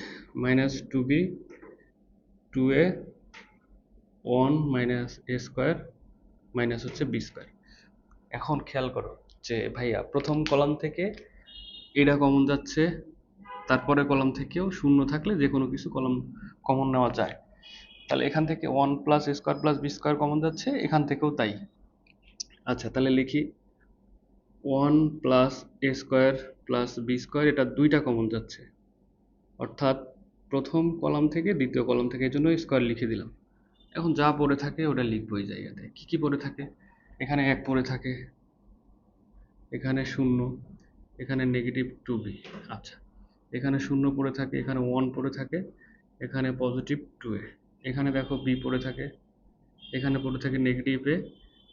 -2b 2a 1 - a² মাইনাস হচ্ছে b²। এখন খেয়াল করো যে ভাইয়া প্রথম কলাম থেকে এটা কমন যাচ্ছে, তারপরে কলাম থেকেও শূন্য থাকলে যে কোনো কিছু কলাম কমন নেওয়া যায়। তাহলে এখান থেকে 1 + a² + b² কমন যাচ্ছে, এখান থেকেও তাই। আচ্ছা, তাহলে লিখি 1 + a² + b², এটা দুইটা কমন যাচ্ছে, অর্থাৎ প্রথম কলাম থেকে দ্বিতীয় কলাম থেকে, এই জন্য স্কোয়ার লিখে দিলাম। এখন যা পড়ে থাকে ওটা লিখবো এই জায়গাতে। কি কি পড়ে থাকে? এখানে 1 পড়ে থাকে, এখানে 0, এখানে -2b। আচ্ছা, এখানে 0 পড়ে থাকে, এখানে 1 পড়ে থাকে, এখানে +2a। এখানে দেখো b পড়ে থাকে, এখানে পড়ে থাকে -a,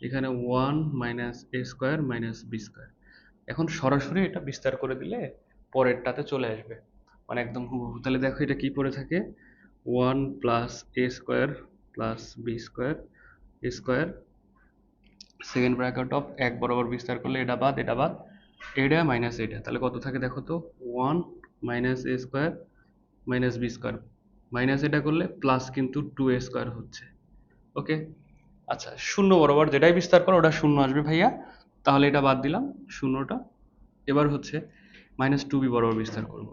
এখানে 1 - a² - b²। এখন সরাসরি এটা বিস্তার করে দিলে পরেরটাতে চলে আসবে, মানে একদম হুবহু। তাহলে দেখো এটা কি পড়ে থাকে, 1 + a² + b² second bracket of 1 বরাবর বিস্তার করলে এটা বাদ, এটা বাদ, এটা মাইনাস এটা। তাহলে কত থাকে দেখো তো, 1 - a² - b²। মাইনাস এটা করলে প্লাস কিন্তু 2a² হচ্ছে। ওকে। আচ্ছা, শূন্য বরাবর যেটাই বিস্তার করো ওটা শূন্য আসবে ভাইয়া। তাহলে এটা বাদ দিলাম শূন্যটা। এবার হচ্ছে -2b বরাবর বিস্তার করব।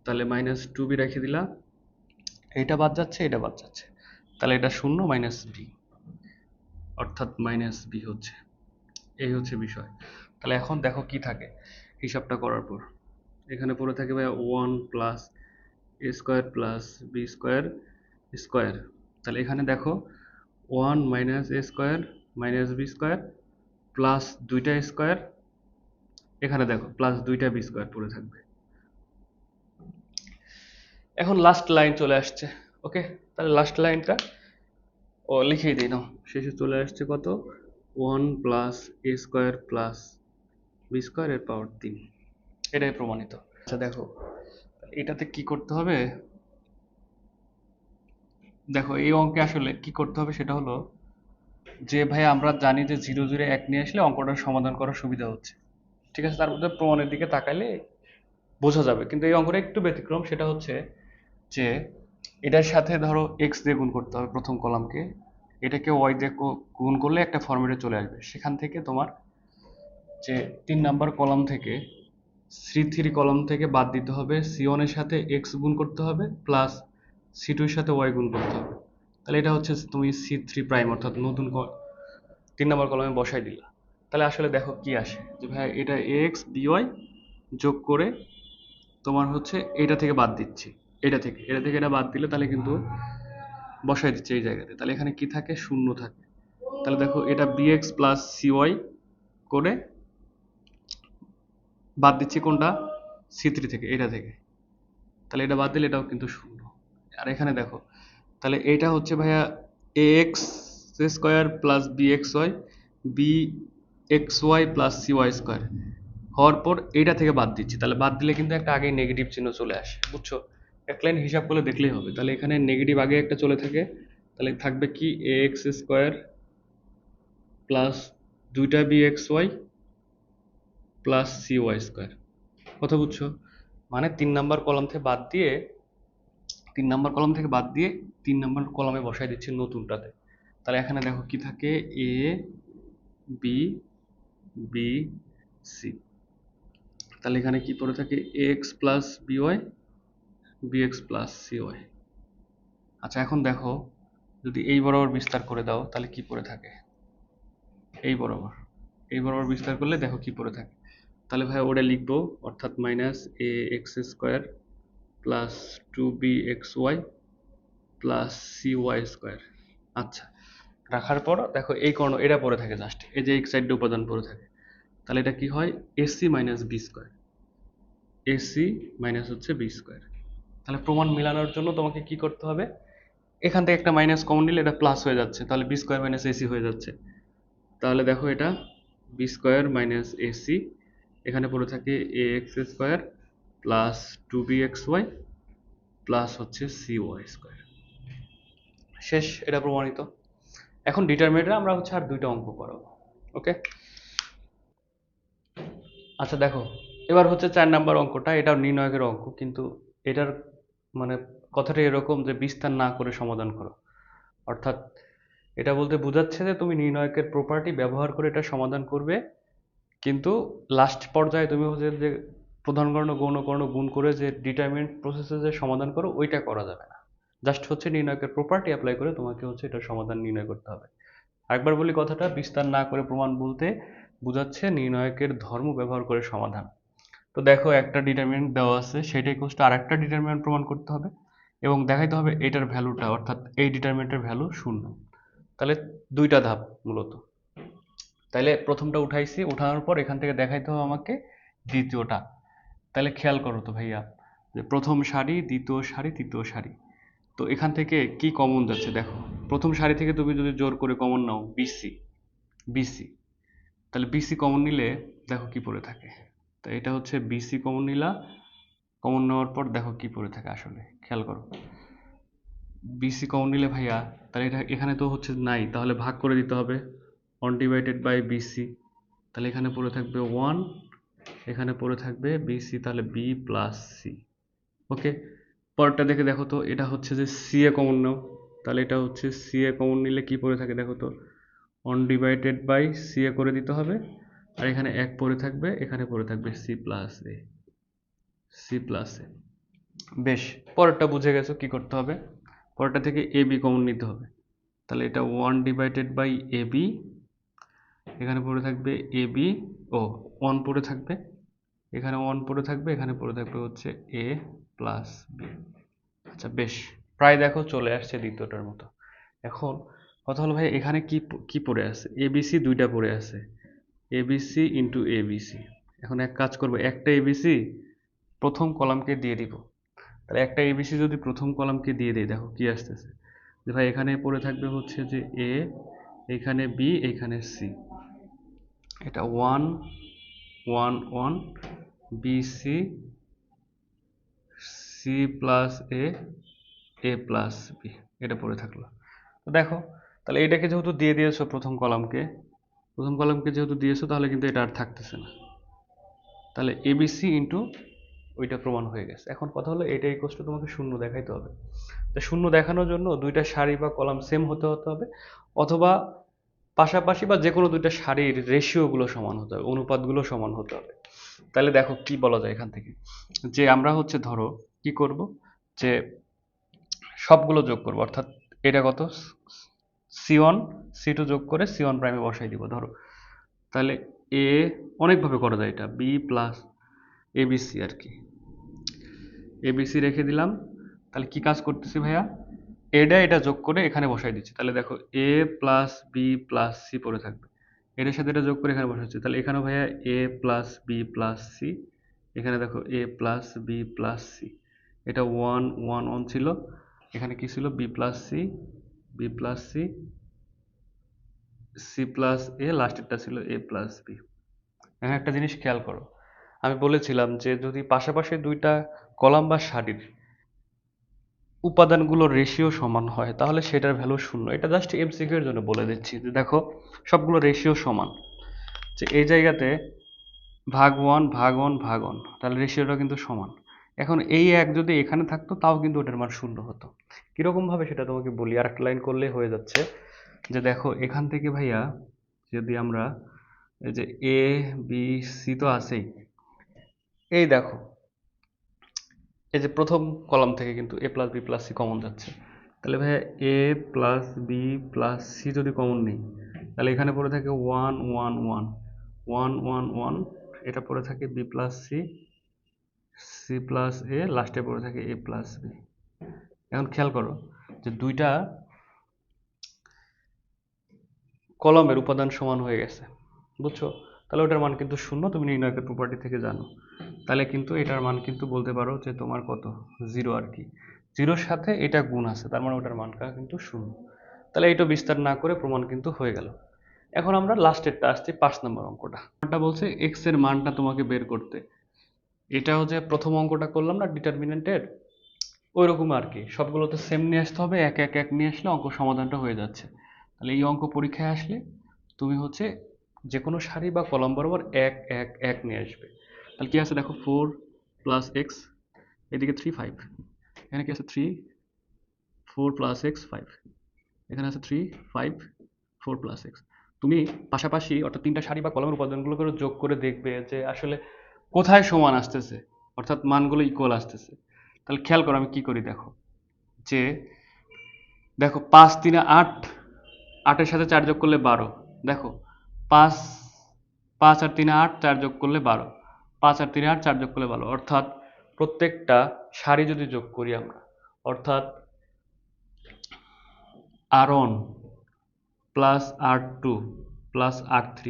তাহলে -2b রেখে দিলাম, এটা বাদ যাচ্ছে, এটা বাদ যাচ্ছে। তাহলে এটা শূন্য মাইনাস বি, অর্থাৎ -b হচ্ছে। এই হচ্ছে বিষয়। তাহলে এখন দেখো কি থাকে হিসাবটা করার পর। এখানে পড়ে থাকে ভাই 1 + a² + b² স্কোয়ার। তাহলে এখানে দেখো 1 - a² - b² প্লাস দুইটা স্কোয়ার, এখানে দেখো প্লাস দুইটা b² পড়ে থাকবে। এখন লাস্ট লাইন চলে আসছে। ওকে, তাহলে লাস্ট লাইনটা লিখেই দিই নাও। শেষে চলে আসছে কত, 1 + a² + b² এর পাওয়ার 3। এটাই প্রমাণিত। আচ্ছা দেখো, এটাতে কি করতে হবে, দেখো এই অঙ্কে আসলে কি করতে হবে সেটা হলো যে ভাই আমরা জানি যে 0 0 1 নিয়ে আসলে অঙ্কটার সমাধান করার সুবিধা হচ্ছে। ঠিক আছে, তার মধ্যে প্রমাণের দিকে তাকাইলে বোঝা যাবে। কিন্তু এই অঙ্কটা একটু ব্যতিক্রম, সেটা হচ্ছে যে এটার সাথে ধরো এক্স দিয়ে গুণ করতে হবে প্রথম কলামকে, এটাকে ওয়াই দিয়ে গুণ করলে একটা ফর্মেটে চলে আসবে। সেখান থেকে তোমার যে 3 নাম্বার কলাম থেকে C3 কলাম থেকে বাদ দিতে হবে, C1 এর সাথে এক্স গুণ করতে হবে, প্লাস C2 এর সাথে ওয়াই গুণ করতে হবে। তাহলে এটা হচ্ছে তুমি C3 প্রাইম, অর্থাৎ নতুন 3 নাম্বার কলামে বসাই দিলা। তাহলে আসলে দেখো কি আসে, যে ভাই এটা এক্স বিওয়াই যোগ করে তোমার হচ্ছে এটা থেকে বাদ দিচ্ছি, এটা থেকে এটা বাদ দিলে তাহলে কিন্তু বসাই দিচ্ছে এই জায়গাতে। তাহলে এখানে কি থাকে, শূন্য থাকে। তাহলে দেখো এটা bx প্লাস সিওয়াই করে বাদ দিচ্ছি কোনটা, C3 থেকে, এটা থেকে। তাহলে এটা বাদ দিলে এটাও কিন্তু শূন্য। আর এখানে দেখো, তাহলে এটা হচ্ছে ভাইয়া ax² প্লাস bxy bxy প্লাসcy² হওয়ার পর এইটা থেকে বাদ দিচ্ছি। তাহলে বাদ দিলে কিন্তু একটা আগেই নেগেটিভ চিহ্ন চলে আসে, বুঝছো? এক লাইন হিসাব করলে দেখলেই হবে। তাহলে এখানে নেগেটিভ আগে একটা চলে থাকে, তাহলে থাকবে কি ax² প্লাস দুইটা bxy প্লাসcy²। কথা বুঝছো? মানে 3 নাম্বার কলাম থেকে বাদ দিয়ে, 3 নাম্বার কলামে বসাই দিচ্ছি নতুনটাতে। তাহলে এখানে দেখো কি থাকে, এ বি বি সি। তাহলে এখানে কি পড়ে থাকে, x plus by bx plus CY. আচ্ছা এখন দেখো, যদি এই বরাবর বিস্তার করে দাও তাহলে কি পড়ে থাকে, এই বরাবর বিস্তার করলে দেখো কি পড়ে থাকে। তাহলে ভাই ওটা লিখবো, অর্থাৎ minus a x square plus 2bxy plus CY square. আচ্ছা, রাখার পর দেখো এই কর্ণ এটা পড়ে থাকে, জাস্ট এই যে এক সাইড উপাদান পড়ে থাকে, তাহলে এটা কি হয়, a c minus b square, a c minus হচ্ছে বি স্কোয়ার। তাহলে প্রমাণ মেলানোর জন্য তোমাকে কি করতে হবে, এখান থেকে একটা মাইনাস কমন নিলে এটা প্লাস হয়ে যাচ্ছে, তাহলে বি স্কোয়ার মাইনাস এসি হয়ে যাচ্ছে। তাহলে দেখো এটা বি স্কোয়ার মাইনাস এসি, এখানে পড়ে থাকে a x square plus 2bxy plus হচ্ছে CY স্কোয়ার। শেষ, এটা প্রমাণিত। এখন ডিটারমিনেন্টে আমরা হচ্ছে আর দুইটা অঙ্ক করাবো। ওকে, আচ্ছা দেখো, এবার হচ্ছে 4 নাম্বার অঙ্কটা, এটাও নির্ণয়কের অঙ্ক, কিন্তু এটার মানে কথাটা এরকম যে বিস্তার না করে সমাধান করো। অর্থাৎ এটা বলতে বোঝাচ্ছে যে তুমি নির্ণয়কের প্রপার্টি ব্যবহার করে এটা সমাধান করবে, কিন্তু লাস্ট পর্যায়ে তুমি হচ্ছে যে প্রধান কর্ণ গৌণ কর্ণ গুণ করে যে ডিটারমিনেন্ট প্রসেসে যে সমাধান করো ওইটা করা যাবে না। জাস্ট হচ্ছে নির্ণয়কের প্রপার্টি অ্যাপ্লাই করে তোমাকে হচ্ছে এটার সমাধান নির্ণয় করতে হবে। আরেকবার বলি কথাটা, বিস্তার না করে প্রমাণ বলতে বোঝাচ্ছে নির্ণয়কের ধর্ম ব্যবহার করে সমাধান। তো দেখো একটা ডিটারমিনেন্ট দেওয়া আছে, সেটা ইকুয়ালস টু আরেকটা ডিটারমিনেন্ট প্রমাণ করতে হবে এবং দেখাইতে হবে এটার ভ্যালুটা, অর্থাৎ এই ডিটারমিনেন্টের ভ্যালু 0। তাহলে দুইটা ধাপ মূলত। তাহলে প্রথমটা উঠাইছি, উঠানোর পর এখান থেকে দেখাইতে হবে আমাকে দ্বিতীয়টা। তাহলে খেয়াল করো তো ভাইয়া, যে প্রথম সারি, দ্বিতীয় সারি, তৃতীয় সারি, তো এখান থেকে কি কমন যাচ্ছে দেখো। প্রথম সারি থেকে তুমি যদি জোর করে কমন নাও বিসি, বিসি, তাহলে বিসি কমন নিলে দেখো কি পড়ে থাকে। তো এটা হচ্ছে বিসি কমন নিলা, কমন নেওয়ার পর দেখো কি পড়ে থাকে, আসলে খেয়াল করো। বিসি কমন নিলে ভাইয়া, তাহলে এটা এখানে তো হচ্ছে নাই, তাহলে ভাগ করে দিতে হবে 1 ডিভাইডেড বাই বিসি। তাহলে এখানে পড়ে থাকবে 1, এখানে পড়ে থাকবে বিসি, তাহলে বি প্লাস সি। ওকে, পরেরটা দেখে দেখো তো, এটা হচ্ছে যে সি এ কমন নাও, তাহলে এটা হচ্ছে সি এ কমন নিলে কি পড়ে থাকে দেখো তো, 1 ডিভাইডেড বাই সি এ করে দিতে হবে, আর এখানে 1 পড়ে থাকবে, এখানে পড়ে থাকবে সি প্লাস এ, সি প্লাস এ। বেশ, পরেরটা বুঝে গেছো কি করতে হবে। পরেরটা থেকে এ বি কমন নিতে হবে, তাহলে এটা 1 ডিভাইডেড বাই এ বি, এখানে পড়ে থাকবে এ বি, ও 1 পড়ে থাকবে, এখানে 1 পড়ে থাকবে, এখানে পড়ে থাকবে হচ্ছে এ প্লাস বি। আচ্ছা বেশ, প্রায় দেখো চলে আসছে দ্বিতীয়টার মতো। এখন কথা হলো ভাই, এখানে কি কি পড়ে আছে, এবিসি দুইটা পড়ে আছে, এবিসি ইন্টু এবিসি। এখন এক কাজ করবো, একটা এবিসি প্রথম কলামকে দিয়ে দিব। তাহলে একটা এবিসি যদি প্রথম কলামকে দিয়ে দিই, দেখো কি আসতেছে, যে ভাই এখানে পড়ে থাকবে হচ্ছে যে এ, এখানে বি, এখানে সি, এটা 1 1 1 বি সি, সি প্লাস এ, এ প্লাস বি, এটা পড়ে থাকলো। তো দেখো, তাহলে এটাকে যেহেতু দিয়ে দিয়েছো প্রথম কলামকে, প্রথম কলামকে যেহেতু দিয়েছো, তাহলে কিন্তু এটা আর থাকতেছে না, তাহলে এবিসি ইন্টু ওইটা প্রমাণ হয়ে গেছে। এখন কথা হলো এটা ইকুয়ালস টু তোমাকে শূন্য দেখাইতে হবে। তো শূন্য দেখানোর জন্য দুইটা সারি বা কলাম সেম হতে হতে হবে, অথবা পাশাপাশি বা যে কোনো দুইটা সারির রেশিওগুলো সমান হতে হবে, অনুপাতগুলো সমান হতে হবে। তাহলে দেখো কি বলা যায় এখান থেকে, যে আমরা হচ্ছে ধরো কি করব, যে সবগুলো যোগ করব, অর্থাৎ এটা কত, C1 C2 যোগ করে C1 প্রাইমে বসাই দিব ধরো। তাহলে এ, অনেকভাবে করা যায় এটা, বি প্লাস এবিসি আর কি, এবিসি রেখে দিলাম। তাহলে কি কাজ করতেছি ভাইয়া, এটা যোগ করে এখানে বসাই দিচ্ছি। তাহলে দেখো a plus b plus C পড়ে থাকবে, এটার সাথে এটা যোগ করে এখানে বসাচ্ছি। তাহলে এখানেও ভাইয়া a plus b plus c, এখানে দেখো a plus b plus c, এটা 1 1 1 ছিল, এখানে কি ছিল, b plus c, b plus c, c plus a, লাস্টেরটা ছিল এ প্লাস বি। এখন একটা জিনিস খেয়াল করো, আমি বলেছিলাম যে যদি পাশাপাশি দুইটা কলাম বা সারির উপাদানগুলোর রেশিও সমান হয় তাহলে সেটার ভ্যালু 0। এটা জাস্ট এমসিকিউ এর জন্য বলে দিচ্ছি, যে দেখো সবগুলো রেশিও সমান, যে এই জায়গাতে ভাগ 1 ভাগ 1 ভাগ 1, তাহলে রেশিওটা কিন্তু সমান। এখন এই এক যদি এখানে থাকতো তাও কিন্তু ওটার মান 0 হতো। কিরকম ভাবে সেটা তোমাকে বলি, আর একটা লাইন করলে হয়ে যাচ্ছে। যে দেখো এখান থেকে ভাইয়া, যদি আমরা এই যে এ বি সি তো আছেই, এই দেখো এই যে প্রথম কলাম থেকে কিন্তু a plus b plus c common যাচ্ছে। তাহলে ভাইয়া a plus b plus c যদি কমন নেই, তাহলে এখানে পড়ে থাকে 1 1 1 1 1 1, এটা পড়ে থাকে b plus c, c plus a, লাস্টে পড়ে থাকে এ প্লাস বি। এখন খেয়াল করো যে দুইটা কলমের উপাদান সমান হয়ে গেছে, বুঝছো? তাহলে ওটার মান কিন্তু শূন্য, তুমি নির্ণয়কের প্রপার্টি থেকে জানো। তাহলে কিন্তু এটার মান কিন্তু বলতে পারো যে তোমার কত, জিরো আর কি। জিরোর সাথে এটা গুণ আছে, তার মানে ওটার মানটা কিন্তু শূন্য। তাহলে এটা বিস্তার না করে প্রমাণ কিন্তু হয়ে গেল। এখন আমরা লাস্টেরটা আসছি, 5 নম্বর অঙ্কটা। এটা বলছে এক্স এর মানটা তোমাকে বের করতে। এটাও যে প্রথম অঙ্কটা করলাম না ডিটারমিনেন্টের, ওই রকম আর কি, সবগুলোতে সেম নিয়ে আসতে হবে, এক এক এক নিয়ে আসলে অঙ্ক সমাধানটা হয়ে যাচ্ছে। তাহলে এই অঙ্ক পরীক্ষায় আসলে তুমি হচ্ছে যে কোনো সারি বা কলাম বরাবর এক এক এক নিয়ে আসবে। তাহলে কি আছে দেখো, 4 + x, এদিকে 3 5, এখানে কি আছে 3 4 + x 5, এখানে আছে 3 5 4 + x। তুমি পাশাপাশি অর্থাৎ তিনটা সারি বা কলামের উপাদানগুলো করে যোগ করে দেখবে যে আসলে কোথায় সমান আসতেছে, অর্থাৎ মানগুলো ইকুয়াল আসতেছে। তাহলে খেয়াল করো আমি কি করি, দেখো যে দেখো 5 3 8, 8-এর সাথে 4 যোগ করলে 12। দেখো 5 5 আর 3 8, 4 যোগ করলে 12, 5 আর 3 8, 4 যোগ করলে 12, অর্থাৎ প্রত্যেকটা সারি যদি যোগ করি আমরা, অর্থাৎ R1 plus R2 plus R3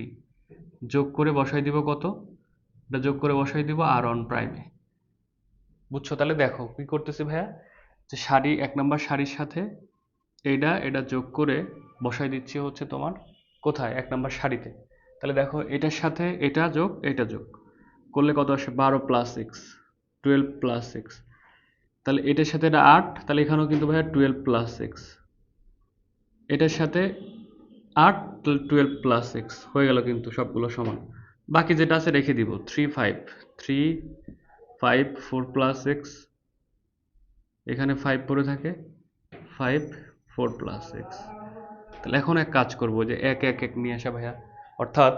যোগ করে বসাই দিব কত, এটা যোগ করে বসাই দিব R1 প্রাইমে। বুঝছো? তাহলে দেখো কি করতেছি ভাইয়া, যে সারি 1 নম্বর সারির সাথে এটা যোগ করে বসাই দিচ্ছি হচ্ছে তোমার কোথায়, 1 নম্বর সারিতে। তাহলে দেখো এটার সাথে এটা যোগ করলে কত আসে, 12 + x 12 + x। তাহলে এটার সাথে এটা 8, তাহলে এখানেও কিন্তু ভাইয়া 12 + x, এটার সাথে 8 12 + x হয়ে গেল, কিন্তু সবগুলো সমান। বাকি যেটা আছে রেখে দিব, 3 5 3 5 4 + x, এখানে 5 পড়ে থাকে, 5 4 + x। তাহলে এখন এক কাজ করব যে এক এক এক নিয়ে আসা ভাইয়া, অর্থাৎ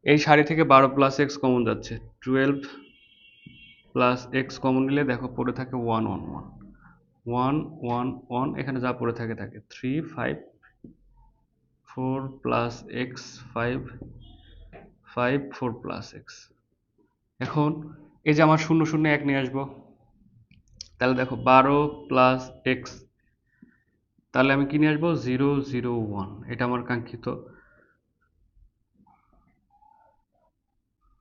এই সারি থেকে 12 + x কমন যাচ্ছে, 12 + x কমন নিলে দেখো পড়ে থাকে 1 1 1 1 1 1, এখানে যা পড়ে থাকে থাকে 3 5 4 + x 5 5 4 + x। এখন এই যে আমার 0 0 1 নিয়ে আসবো, তাহলে দেখো 12 + x, তাহলে আমি কি নিয়ে আসবো, 0 0 1, এটা আমার কাঙ্ক্ষিত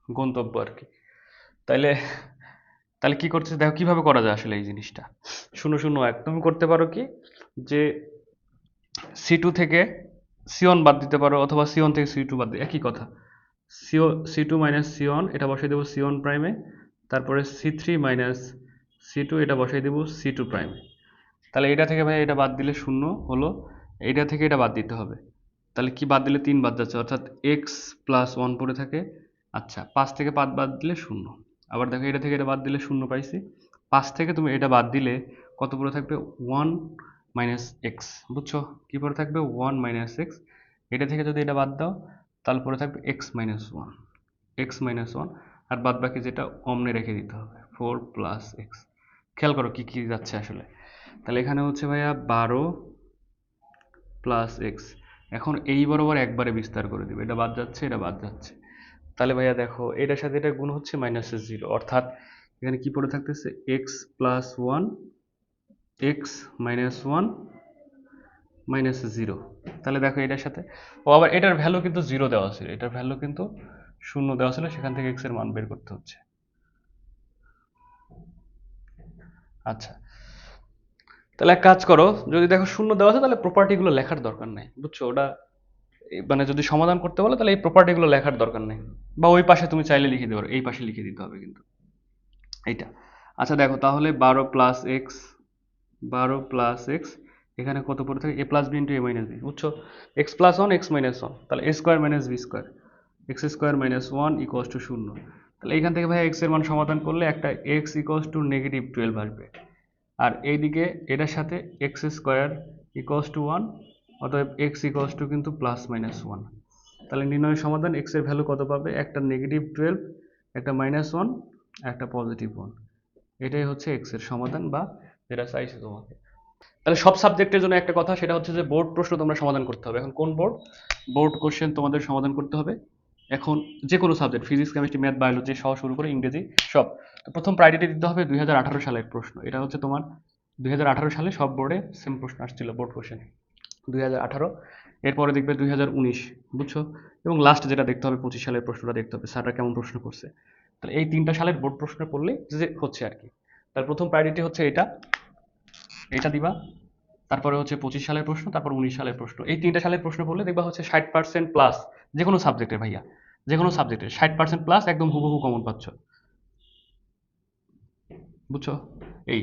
গন্তব্য আর কি। তাইলে তাহলে কি করতেছে দেখো কিভাবে করা যায় আসলে এই জিনিসটা। 0 0 1 তুমি করতে পারো কি, যে C2 থেকে C1 বাদ দিতে পারো, অথবা C1 থেকে C2 বাদ দিতে, একই কথা। C2 - C1 এটা বসাই দেবো C1 প্রাইমে, তারপরে C3 - C2 এটা বসাই দেবো C2 প্রাইমে। তাহলে এটা থেকে ভাই এটা বাদ দিলে 0 হলো, এটা থেকে এটা বাদ দিতে হবে। তাহলে কি বাদ দিলে 3 বাদ যাচ্ছে, অর্থাৎ x + 1 পড়ে থাকে। আচ্ছা 5 থেকে 5 বাদ দিলে 0, আবার দেখো এটা থেকে এটা বাদ দিলে 0 পাইছি। 5 থেকে তুমি এটা বাদ দিলে কত পড়ে থাকবে, 1 - x। বুঝছো কি পড়ে থাকবে, 1 - x। এটা থেকে যদি এটা বাদ দাও তাহলে পড়ে থাকবে x - 1, x - 1, আর বাদ বাকি যেটা অমনে রেখে দিতে হবে 4 + x। খেয়াল করো কি কি যাচ্ছে আসলে। তাহলে এখানে হচ্ছে ভাইয়া 12 + x, এখন এই বরাবর একবারে বিস্তার করে দিবে, এটা বাদ যাচ্ছে এটা বাদ যাচ্ছে। তাহলে ভাইয়া দেখো এটার সাথে এটা গুণ হচ্ছে -0, অর্থাৎ এখানে কি পড়ে থাকতেছে, x + 1 x - 1 -0। তাহলে দেখো এটার সাথে, ও আবার এটার ভ্যালু কিন্তু 0 দেওয়া ছিল, এটার ভ্যালু কিন্তু 0 দেওয়া ছিল, সেখান থেকে x এর মান বের করতে হচ্ছে। আচ্ছা তাহলে এক কাজ করো, যদি দেখো 0 দেওয়া আছে তাহলে প্রপার্টিগুলো লেখার দরকার নাই, বুঝছো? ওটা মানে যদি সমাধান করতে বলে তাহলে এই প্রপার্টিগুলো লেখার দরকার নেই, বা ওই পাশে তুমি চাইলে লিখে দিতে পারো, এই পাশে লিখে দিতে হবে কিন্তু এইটা। আচ্ছা দেখো তাহলে 12 + x, 12 + x, এখানে কত পড়ে থাকে, a + b * a - b, বুঝছো? x + 1 x - 1, তাহলে a² - b² x² - 1 = 0। তাহলে এইখান থেকে ভাই x এর মান সমাধান করলে একটা x = -12 আসবে, আর এইদিকে এটার সাথে x² = 1, অতএব x = কিন্তু +-1। তাহলে নির্ণয় সমাধান, x এর ভ্যালু কত পাবে, একটা -12, একটা -1, একটা +1। এটাই হচ্ছে x এর সমাধান, বা যেটা চাইছে তোমাকে। তাহলে সব সাবজেক্টের জন্য একটা কথা, সেটা হচ্ছে যে বোর্ড প্রশ্ন তোমরা সমাধান করতে হবে। এখন কোন বোর্ড কোশ্চেন তোমাদের সমাধান করতে হবে, এখন যে কোনো subject physics chemistry math biology সহ শুরু করে ইংরেজি সব। তো প্রথম প্রায়োরিটি দিতে হবে 2018 সালের প্রশ্ন। এটা হচ্ছে তোমার 2018 সালে সব বোর্ডে সেম প্রশ্ন আসছিল, বোর্ড কোশ্চেন 2018। এরপরে দেখবে 2019, বুঝছো? এবং লাস্ট যেটা দেখতে হবে 25 সালের প্রশ্নটা দেখতে হবে, স্যাররা কেমন প্রশ্ন করছে। তাহলে এই 3টা সালের বোর্ড প্রশ্ন পড়লে যে হচ্ছে আর কি। তার প্রথম প্রায়োরিটি হচ্ছে এটা, এটা দিবা। তারপরে হচ্ছে 25 সালের প্রশ্ন, তারপর 19 সালের প্রশ্ন। এই 3টা সালের প্রশ্ন পড়লে দেখবা হচ্ছে 60% প্লাস যে কোনো সাবজেক্টের ভাইয়া, যে কোনো সাবজেক্টের 60% প্লাস একদম হুবহু কমন পাচ্ছ, বুঝছো? এই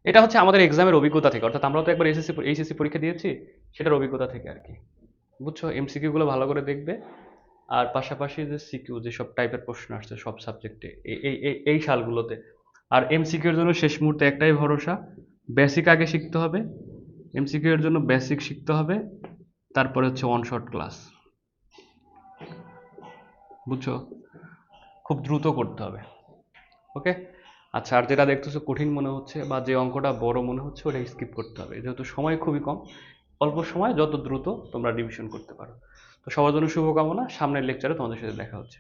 এটা হচ্ছে আমাদের এক্সামের অভিজ্ঞতা থেকে, অর্থাৎ আমরা তো একবার এইচএসসি পরীক্ষা দিয়েছি, সেটার অভিজ্ঞতা থেকে আর কি, বুঝছো? এমসিকিউ গুলো ভালো করে দেখবে। আর পাশাপাশি যে সিকিউ যেসব টাইপের প্রশ্ন আসছে সব সাবজেক্টে এই সালগুলোতে। আর এমসিকিউ এর জন্য শেষ মুহূর্তে একটাই ভরসা, বেসিক আগে শিখতে হবে। এমসিকিউ এর জন্য বেসিক শিখতে হবে, তারপরে হচ্ছে ওয়ান শট ক্লাস, বুঝছো? খুব দ্রুত করতে হবে। ওকে। আচ্ছা, আর যেটা দেখতেছো কঠিন মনে হচ্ছে বা যে অঙ্কটা বড় মনে হচ্ছে ওটা স্কিপ করতে হবে, যেহেতু সময় খুবই কম। অল্প সময় যত দ্রুত তোমরা রিভিশন করতে পারো। তো সবার জন্য শুভকামনা, সামনের লেকচারে তোমাদের সাথে দেখা হচ্ছে।